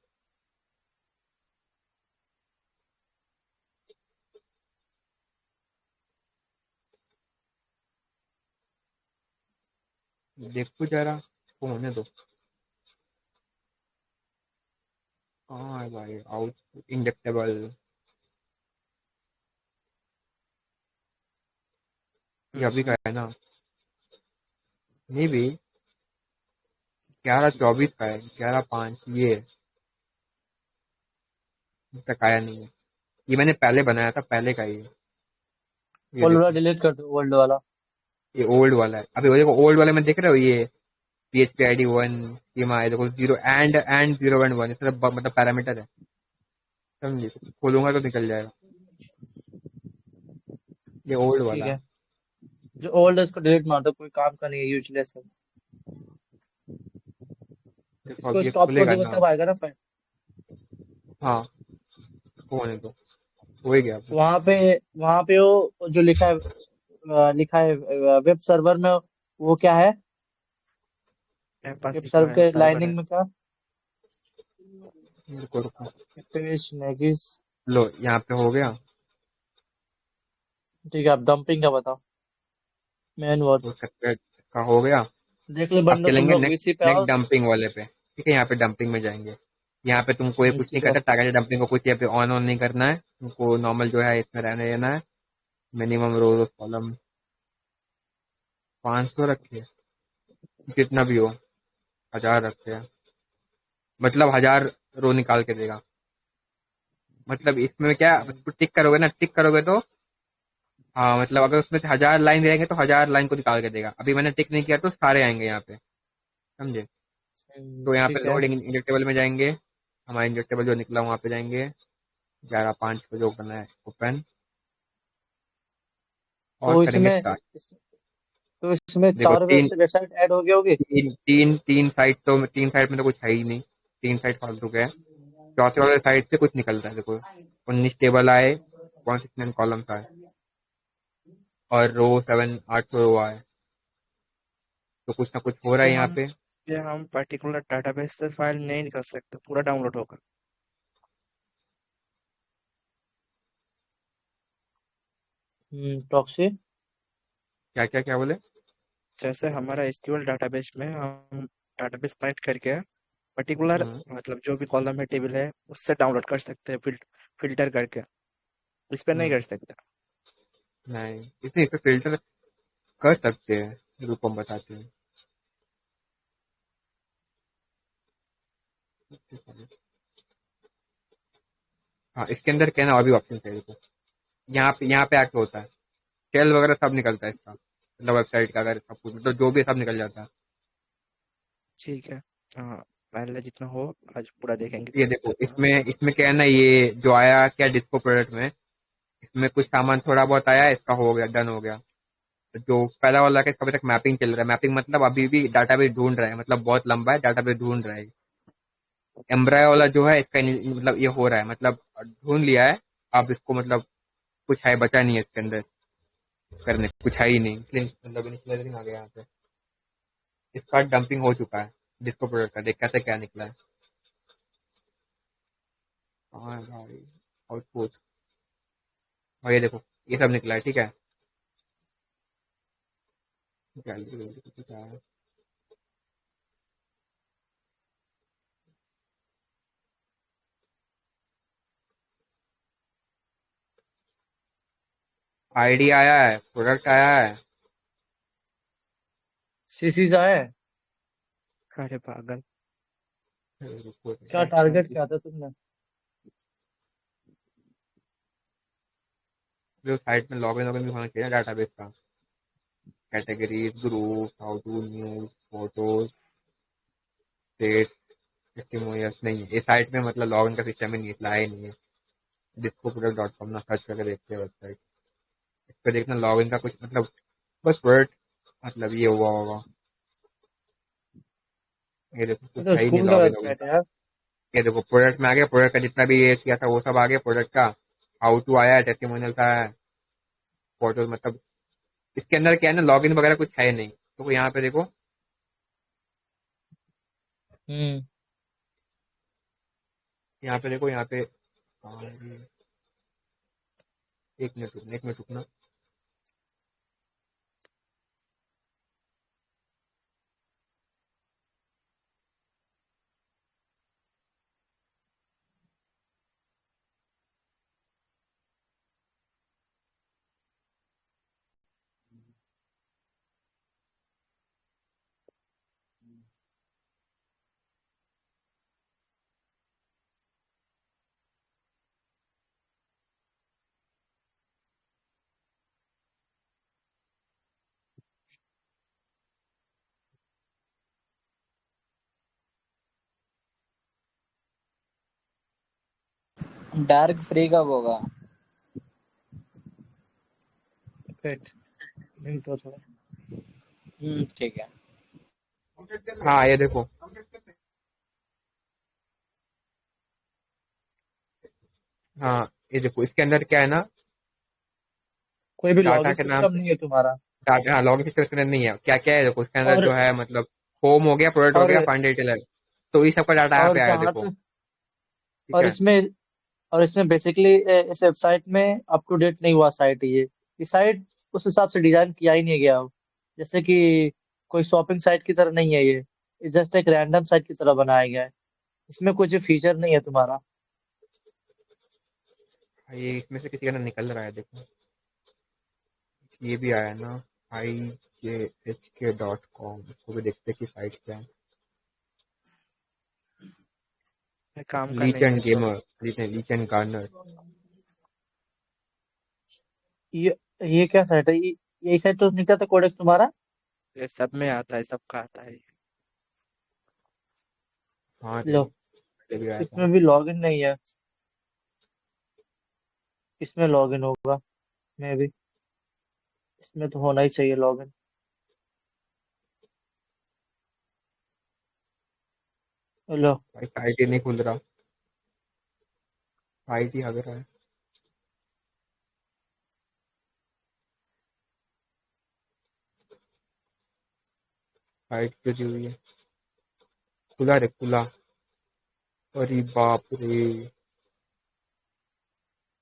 S1: देखो जरा इसको होने दो। हाँ है भाई आउट इंजेक्टेबल। ये अभी का है ना, नहीं भी 11/24 का है, 11/5 ये तक आया नहीं है। ये मैंने पहले बनाया था, पहले का ही है। ये
S2: ओल्ड वाला
S1: देखो
S2: डिलीट कर दो, ओल्ड वाला।
S1: ये ओल्ड वाला है। अभी वो देखो ओल्ड वाले में देख रहे हो ये PHP ID 1 स्कीमा है, देखो 0 and 0 and 1 इस तरह मतलब पैरामीटर है, समझिए। खोलूंगा तो निकल जाएगा। ये ओल्ड
S2: ठीक
S1: वाला है।
S2: है, जो ओल्ड है उसको डिलीट मार दो, कोई काम का नहीं है, यूजलेस है।
S1: देखो अब
S2: इसको
S1: ये
S2: स्टॉप कर
S1: खुलेगा
S2: दोगे
S1: ना।
S2: तब आएगा ना फाइल।
S1: हाँ इसको होने दो, हो ही गया अब।
S2: वहां पे वो जो लिखा है वेब सर्वर में, वो क्या है?
S3: मेरे पास
S2: वेब
S3: लिखा
S2: सर्वर
S3: है
S2: के
S3: सर्वर है।
S2: लाइनिंग में क्या?
S1: रुको रुको।
S2: पेज नेगिस।
S1: लो यहाँ पे हो गया।
S2: ठीक है, अब डंपिंग का बताओ, मेन वर्ड।
S1: हो सकता है इसका हो गया।
S2: देख लो
S1: अब
S2: बंदो, तुम
S1: चलेंगे
S2: लोग
S1: नेक्स्ट
S2: इसी पे
S1: नेक्स्ट
S2: आओ।
S1: डंपिंग वाले पे, ठीक है। यहाँ पे डंपिंग में जाएंगे। यहाँ पे तुमको ये कुछ नहीं
S2: ठीक है।
S1: करना, टारगेट डंपिंग को कुछ यहाँ पे ऑन ऑन नहीं करना है तुमको, नॉर्मल जो है इसमें रहने देना है। मिनिमम रोज कॉलम 500 रखिए, जितना भी हो, 1000 रखते हैं, मतलब 1000 रो निकाल के देगा। मतलब इसमें क्या उसको टिक करोगे ना, टिक करोगे तो हाँ मतलब अगर उसमें से 1000 लाइन रहेंगे तो 1000 लाइन को निकाल के देगा। अभी मैंने टिक नहीं किया तो सारे आएंगे यहाँ पे, समझे। तो यहाँ पे
S2: ठीक है।
S1: लोड इंजेक्टेबल में जाएंगे, हमारा इंजेक्टेबल जो निकला वहाँ पे जाएंगे, 11/5 को जो करना है ओपन, और
S2: तो
S1: करेंगे
S2: इसमें
S1: स्टार्ट।
S2: तो इसमें
S1: देखो
S2: चार वेबसाइट ऐड हो गई होगी।
S1: तीन साइड में तो कुछ है ही नहीं, तीन साइड फालतू के हैं। चौथे वाले साइड से कुछ निकल रहा है, देखो 19 टेबल आए, 169 कॉलम्स आए, और रो 7 800 रो आए। तो कुछ ना कुछ
S3: इस
S1: हो रहा
S3: पे
S1: है यहाँ
S3: हम
S1: पे।
S3: पर्टिकुलर डाटाबेस से फाइल नहीं निकल सकते, पूरा डाउनलोड होगा।
S2: प्रॉक्सी।
S1: क्या क्या क्या बोले।
S3: जैसे हमारा एसक्यूएल डाटाबेस में हम डाटाबेस कनेक्ट करके पर्टिकुलर
S1: हम्म,
S3: मतलब जो भी कॉलम है टेबल है उससे डाउनलोड कर सकते हैं, फिल्टर करके। इस पे नहीं
S1: हम्म,
S3: कर सकते।
S1: नहीं इसे इसे फिल्टर कर सकते हैं, रुको हम बताते हैं। हाँ इसके अंदर क्या है ना, और भी ऑप्शन है, देखो यहाँ पे आके होता है, टेल वगैरह सब निकलता है इसका, मतलब वेबसाइट का अगर सब कुछ मतलब जो भी है, सब निकल जाता है।
S3: ठीक है। हाँ, पहले जितना हो आज पूरा देखेंगे
S1: ये
S3: कल
S1: देखो
S3: तक।
S1: इसमें इसमें क्या है ना, ये जो आया क्या डिस्को प्रोडक्ट में, इसमें कुछ सामान थोड़ा बहुत आया, इसका हो गया, डन हो गया। तो जो पहला वाला है इसका अभी तक मैपिंग चल रहा है, मैपिंग मतलब अभी भी डाटाबेस ढूंढ रहा है, मतलब बहुत लंबा है, डाटाबेस ढूंढ रहा है। एम्ब्राय वाला जो है इसका मतलब ये हो रहा है, मतलब ढूंढ लिया है। अब इसको मतलब कुछ है बचा नहीं है इसके अंदर करने, कुछ है ही नहीं, इसलिए मतलब इनिशियलाइजिंग आ गया यहाँ पे। इसका डंपिंग हो चुका है डिस्को प्रोडक्ट का, देख कैसे क्या निकला है। हाँ भाई आउटपुट, और ये देखो ये सब निकला है, ठीक है। गैलरी वैलरी कुछ है। आईडी आया है, प्रोडक्ट आया है।
S2: सीसीज आया है।
S3: अरे पागल।
S1: रुको
S2: क्या
S3: अच्छा
S2: टारगेट क्या था तुमने?
S1: जो साइट में लॉगिन लॉगिन भी होना चाहिए डाटाबेस का, categories group how to news photos date testimonials, नहीं है ये साइट में, मतलब लॉगिन का सिस्टम ही नहीं है, इसलिए आया ही नहीं है। डिस्को प्रोडक्ट .com ना सर्च करके देखते हैं वेबसाइट, इस पे देखना लॉगिन का कुछ मतलब बस वर्ड मतलब ये हुआ होगा। ये देखो
S2: ये
S1: कुछ
S2: तो
S1: है ही नहीं
S2: स्कूल का
S1: लॉगिन वॉगिन
S2: वेबसाइट है
S1: का।
S2: यार।
S1: ये देखो प्रोडक्ट में आ गया, प्रोडक्ट का जितना भी ये किया था वो सब आ गया प्रोडक्ट का। हाउ टू आया है, टेस्टिमोनियल का है, फोटो मतलब इसके अंदर क्या है ना लॉगिन वगैरह कुछ है नहीं। तो यहाँ पे देखो,
S2: हम्म।
S1: यहाँ पे देखो, यहाँ पे एक मिनट रुकना, एक मिनट रुकना।
S6: डार्क फ्री कब होगा?
S2: वेट, मिनट तो थोड़ा।
S6: ठीक है।
S1: हाँ ये देखो, हाँ ये देखो इसके अंदर क्या है ना,
S2: कोई भी
S1: डाटा
S2: लॉगिन
S1: के नाम
S2: सिस्टम नहीं है तुम्हारा।
S1: डाटा, हाँ लॉगिन सिस्टम इसके अंदर नहीं है। क्या क्या है देखो इसके अंदर
S2: और
S1: जो है मतलब होम हो गया, प्रोडक्ट हो
S2: और
S1: गया, फंड डिटेलर। तो इस सब का डाटा यहाँ
S2: और
S1: पे आया
S2: जहाँ
S1: देखो।
S2: तक
S1: ठीक
S2: और
S1: है।
S2: इसमें और इसमें बेसिकली इस वेबसाइट में अप टू डेट नहीं हुआ साइट ये साइट उस हिसाब से डिजाइन किया ही नहीं गया हो। जैसे कि कोई शॉपिंग साइट की तरह नहीं है ये जस्ट एक रैंडम साइट की तरह बनाया गया है। इसमें कुछ फीचर नहीं है तुम्हारा।
S1: ये इसमें से किसी का ना निकल रहा है देखो, ये भी आया ना, IJHK.com। इसको भी देखते हैं कि साइट क्या है।
S3: ये काम का
S1: लीच
S3: नहीं है
S1: एंड
S3: तो।
S1: Gamer, leech and garner.
S2: ये ये क्या साइट है ये साइट तो निकला था कोडेक्स तुम्हारा।
S3: ये सब में आता है, सबका आता है।
S1: हाँ रे,
S2: लो,
S1: ये भी आया था।
S2: इसमें भी लॉगिन नहीं है। इसमें लॉगिन होगा मे भी। इसमें तो होना ही चाहिए लॉगिन। लो।
S1: भाई साइट ही नहीं खुल रहा, साइट ही हग रहा है। साइट क्यों दी हुई है, खुला रे खुला। अरे बाप रे,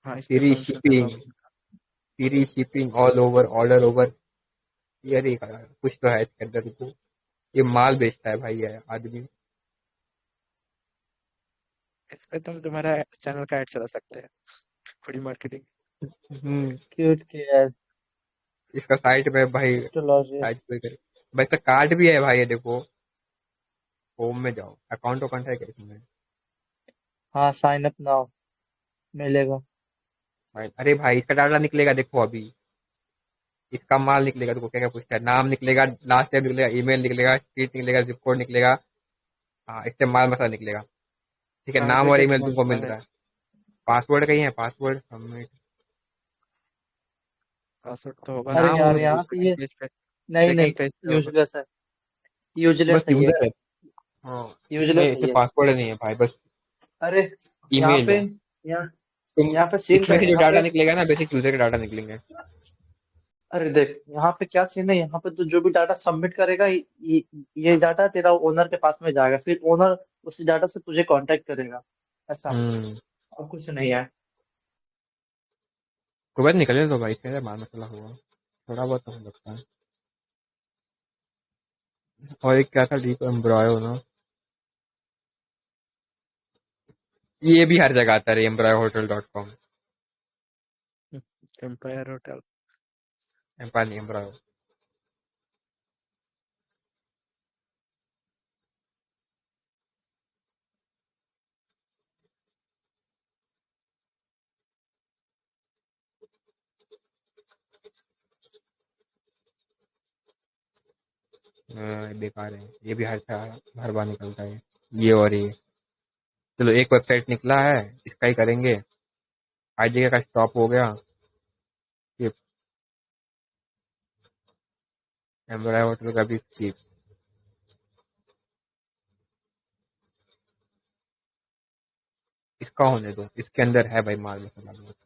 S3: हाँ, इस पे
S1: फ्री
S3: कौन सा था
S1: शिपिंग,
S3: लॉगिन का?
S1: Free shipping all over, order over. ये नहीं करा कुछ तो है इसके अंदर को। ये माल बेचता है भाई ये आदमी।
S3: इस पे तुम तुम्हारा चैनल का ऐड चला सकते हैं, फ्री मार्केटिंग।
S1: हम्म,
S2: क्यूट किया।
S1: इसका साइट पे भाई,
S2: एस्ट्रोलॉजी।
S1: साइट पे करे भाई, इसका कार्ड भी है भाई, ये देखो। होम में जाओ, अकाउंट अकाउंट है क्या इसमें?
S2: हाँ, साइन अप नाउ मिलेगा।
S1: भाई अरे भाई इसका डाटा निकलेगा देखो अभी। इसका माल निकलेगा, देखो क्या क्या पूछता है, नाम निकलेगा, लास्ट टाइम निकलेगा, ईमेल निकलेगा, स्ट्रीट निकलेगा, जिप कोड निकलेगा। हाँ इससे माल मसला निकलेगा। ठीक है, नाम और
S3: टारगेटेड
S1: ईमेल
S3: कौन
S1: तुमको
S3: सा
S1: मिल
S3: है?
S1: रहा है। पासवर्ड कहीं है, पासवर्ड सबमिट।
S3: पासवर्ड तो होगा ना।
S2: अरे
S1: नाम
S2: यार
S1: उम्र
S2: यहाँ से
S3: सेकंड
S2: ये
S3: पेज पे,
S2: नहीं नहीं,
S3: सेकंड पेज पे होगा।
S2: यूजलेस है। यूजलेस
S1: बस
S2: है ये।
S1: यूजर है। हाँ, इसमें
S2: यूजलेस है
S1: इसमें
S2: ये।
S1: पासवर्ड नहीं है भाई, बस
S2: अरे यहाँ
S1: ईमेल
S2: पे
S1: है।
S2: यहाँ
S1: तुम
S2: यहाँ पे सीन
S1: इसमें
S2: का
S1: से जो
S2: यहाँ
S1: डाटा
S2: पे।
S1: निकलेगा ना, बेसिक यूजर के डाटा निकलेंगे।
S2: अरे देख यहाँ पे क्या सीन है। यहाँ पे तू जो भी डाटा सबमिट करेगा ये डाटा तेरा ओनर के पास में जाएगा। फिर ओनर उस डाटा से तुझे कांटेक्ट करेगा। ऐसा
S1: हम्म,
S2: और कुछ नहीं है।
S1: कोई बात निकले तो भाई, इससे माल मसला हुआ थोड़ा बहुत तो हो सकता है। और एक क्या था, डीप एम्ब्रॉयो ना, ये भी हर जगह आता है, embryohotel.com।
S3: Empire hotel.
S1: एम्पायर नहीं, एम्ब्रॉयो। बेकार है, ये भी हर बार निकलता है ये और ये। चलो एक वेबसाइट निकला है, इसका ही करेंगे। हर जगह का स्टॉप हो गया। ये एम्बरा होटल का भी स्कीप। इसका होने दो, इसके अंदर है भाई माल मसाला बहुत।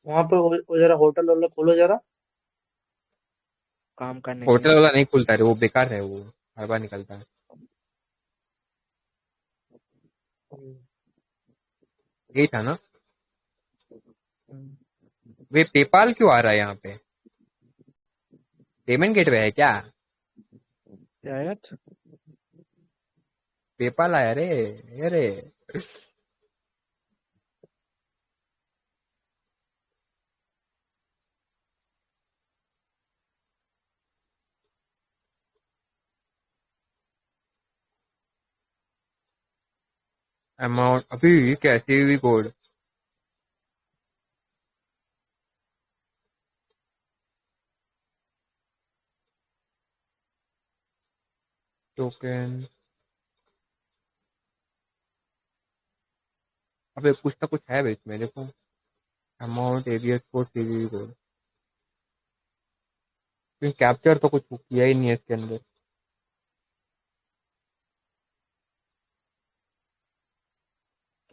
S2: वहां पे वो जरा होटल वाला खोलो जरा।
S3: काम करने के लिए।
S1: होटल वाला नहीं खुलता है, वो बेकार है, वो हर बार निकलता है।
S2: हम्म,
S1: यही था ना।
S3: हम्म,
S1: वे पेपाल क्यों आ रहा है यहाँ पे? पेमेंट गेटवे है क्या?
S3: क्या है?
S1: पेपाल आया रे। अरे अमाउंट अभी कैसे भी कोड टोकन। अबे कुछ ना कुछ है भाई इसमें, देखो। Amount area code CVV code. Capture तो कुछ किया ही नहीं है इसके अंदर।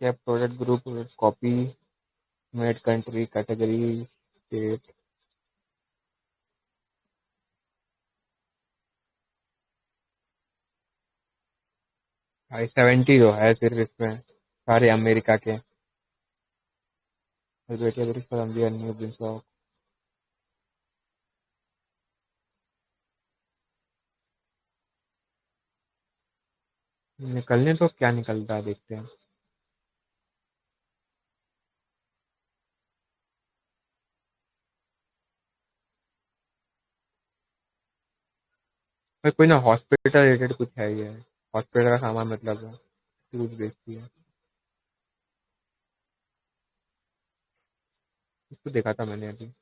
S1: Cap product group copy made country category state. भाई 70 जो है सिर्फ इसमें, सारे अमेरिका के। कोलंबिया न्यू ब्रिंसलॉक। निकलने तो क्या निकलता है देखते हैं। भाई कोई ना हॉस्पिटल रिलेटेड कुछ है ये। हॉस्पिटल का सामान मतलब है, यूज बेचती है। इसको देखा था मैंने अभी।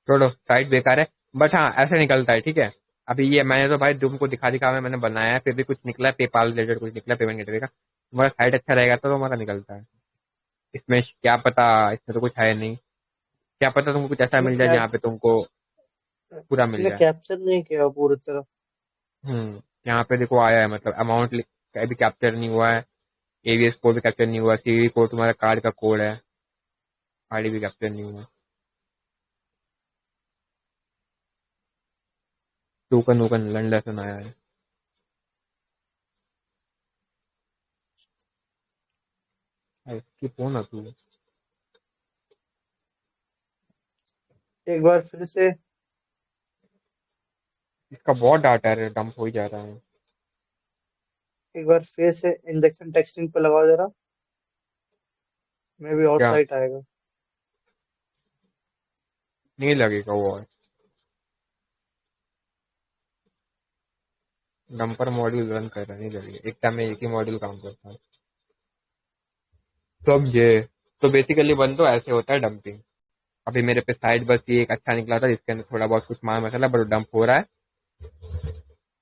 S1: छोड़ो, साइट बेकार है। बट हाँ ऐसे निकलता है, ठीक है। अभी ये मैंने तो भाई तुमको दिखा दिखा में मैंने बनाया है, फिर भी कुछ निकला है, पेपाल रिलेटेड कुछ निकला, पेमेंट गेटवे का। तुम्हारा साइट अच्छा रहेगा तो तुम्हारा निकलता है। इसमें क्या पता, इसमें तो कुछ है नहीं। क्या पता तुमको कुछ ऐसा
S2: इसने
S1: मिल जाए जहाँ
S2: कैप
S1: पे तुमको पूरा मिल
S2: इसने
S1: जाए।
S2: कैप्चर नहीं किया पूरी तरह।
S1: यहाँ पे देखो आया है, मतलब अमाउंट भी कैप्चर नहीं हुआ है। एवीएस कोड भी कैप्चर नहीं हुआ, सीवी कोड तुम्हारा कार्ड का कोड है, आईडी भी कैप्चर नहीं हुआ। टोकन वोकन लैंड आया है। इसकी फोन आ तू।
S2: एक बार फिर से
S1: इसका बहुत डाटा है, डंप हो ही जा रहा है।
S2: एक बार फिर से इंजेक्शन टेक्सटिंग पे लगाओ जरा। मे भी और
S1: क्या?
S2: साइट आएगा।
S1: नहीं लगेगा वो। डंपर मॉड्यूल रन कर रहा है, नहीं लगेगा, एक टाइम में एक ही मॉड्यूल काम करता है। समझे? तो बेसिकली बन तो ऐसे होता है डंपिंग। अभी मेरे पे साइड बस ये एक अच्छा निकला था जिसके अंदर थोड़ा बहुत कुछ माल मसाला बट डंप हो रहा है।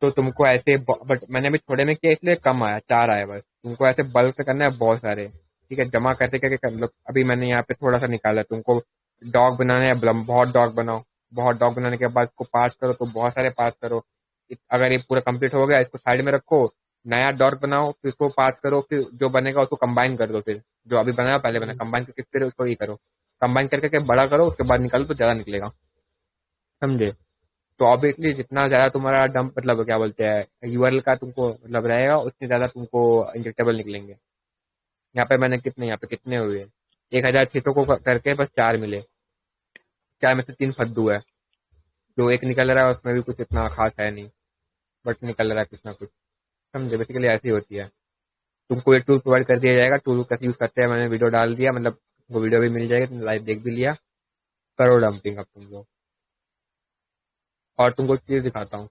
S1: तो तुमको ऐसे बट मैंने अभी थोड़े में किया इसलिए कम आया, 4 आया बस। तुमको ऐसे बल्क से करना है बहुत सारे, ठीक है, जमा करते करके कर लो। अभी मैंने यहाँ पे थोड़ा सा निकाला, तुमको डॉग बनाना है, बहुत डॉग बनाओ। बहुत डॉग बनाने के बाद इसको पास करो, तो बहुत सारे पास करो। अगर ये पूरा कंप्लीट हो गया इसको साइड में रखो। नया डॉग बनाओ, फिर उसको पास करो, फिर जो बनेगा उसको कंबाइन कर दो, फिर जो अभी बनाया पहले बना कंबाइन करके फिर उसको ये करो। कंबाइन करके के बड़ा करो, उसके बाद निकालो तो ज्यादा निकलेगा। समझे? तो ऑब्वियसली जितना ज्यादा तुम्हारा डंप मतलब क्या बोलते हैं यूआरएल का तुमको मतलब रहेगा, उतने ज्यादा तुमको इंजेक्टेबल निकलेंगे। यहाँ पे कितने हुए? 1,600 को करके बस 4 मिले। 4 में से 3 फद्दू है। जो एक निकल रहा है उसमें भी कुछ इतना खास है नहीं, बट निकल रहा है कुछ ना कुछ। समझे? बेसिकली ऐसी होती है। तुमको एक टूल प्रोवाइड कर दिया जाएगा, टूल कैसे यूज करते हैं मैंने वीडियो डाल दिया, मतलब वो वीडियो भी मिल जाएगी, तुमने लाइव देख भी लिया। करो डंपिंग अब तुम लोग। और तुमको एक चीज दिखाता हूँ।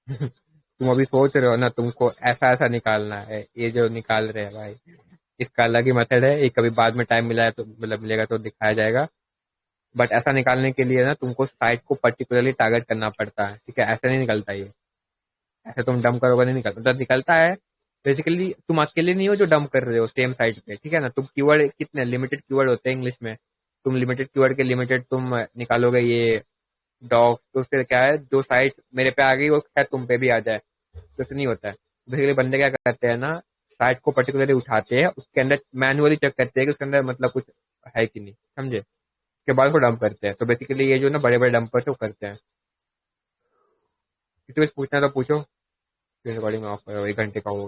S1: तुम अभी सोच रहे हो ना तुमको ऐसा ऐसा निकालना है, ये जो निकाल रहे हैं भाई, इसका अलग ही मेथड है, ये कभी बाद में टाइम मिला है तो मतलब मिलेगा तो दिखाया जाएगा। बट ऐसा निकालने के लिए ना तुमको साइट को पर्टिकुलरली टारगेट करना पड़ता है, ठीक है, ऐसे नहीं निकलता ये। ऐसे तुम डंप करोगे नहीं निकलता, मतलब निकलता है। बेसिकली तुम अकेले नहीं हो जो डंप कर रहे हो सेम साइट पे, ठीक है ना, तुम कीवर्ड कितने लिमिटेड कीवर्ड होते हैं इंग्लिश में, तुम लिमिटेड कीवर्ड के लिमिटेड तुम निकालोगे ये डॉग, तो उससे क्या है, जो साइट मेरे पे आ गई वो शायद तुम पे भी आ जाए, तो ऐसे नहीं होता है। बेसिकली बंदे क्या करते हैं ना, साइट को पर्टिकुलरली उठाते हैं, उसके अंदर मैनुअली चेक करते हैं कि उसके अंदर मतलब कुछ है कि नहीं, समझे, उसके बाद वो डंप करते हैं। तो बेसिकली ये जो ना बड़े बड़े डंपर्स वो करते हैं। किसी कुछ पूछना तो पूछो, फिर रिकॉर्डिंग ऑफ करो, 1 घंटे का हो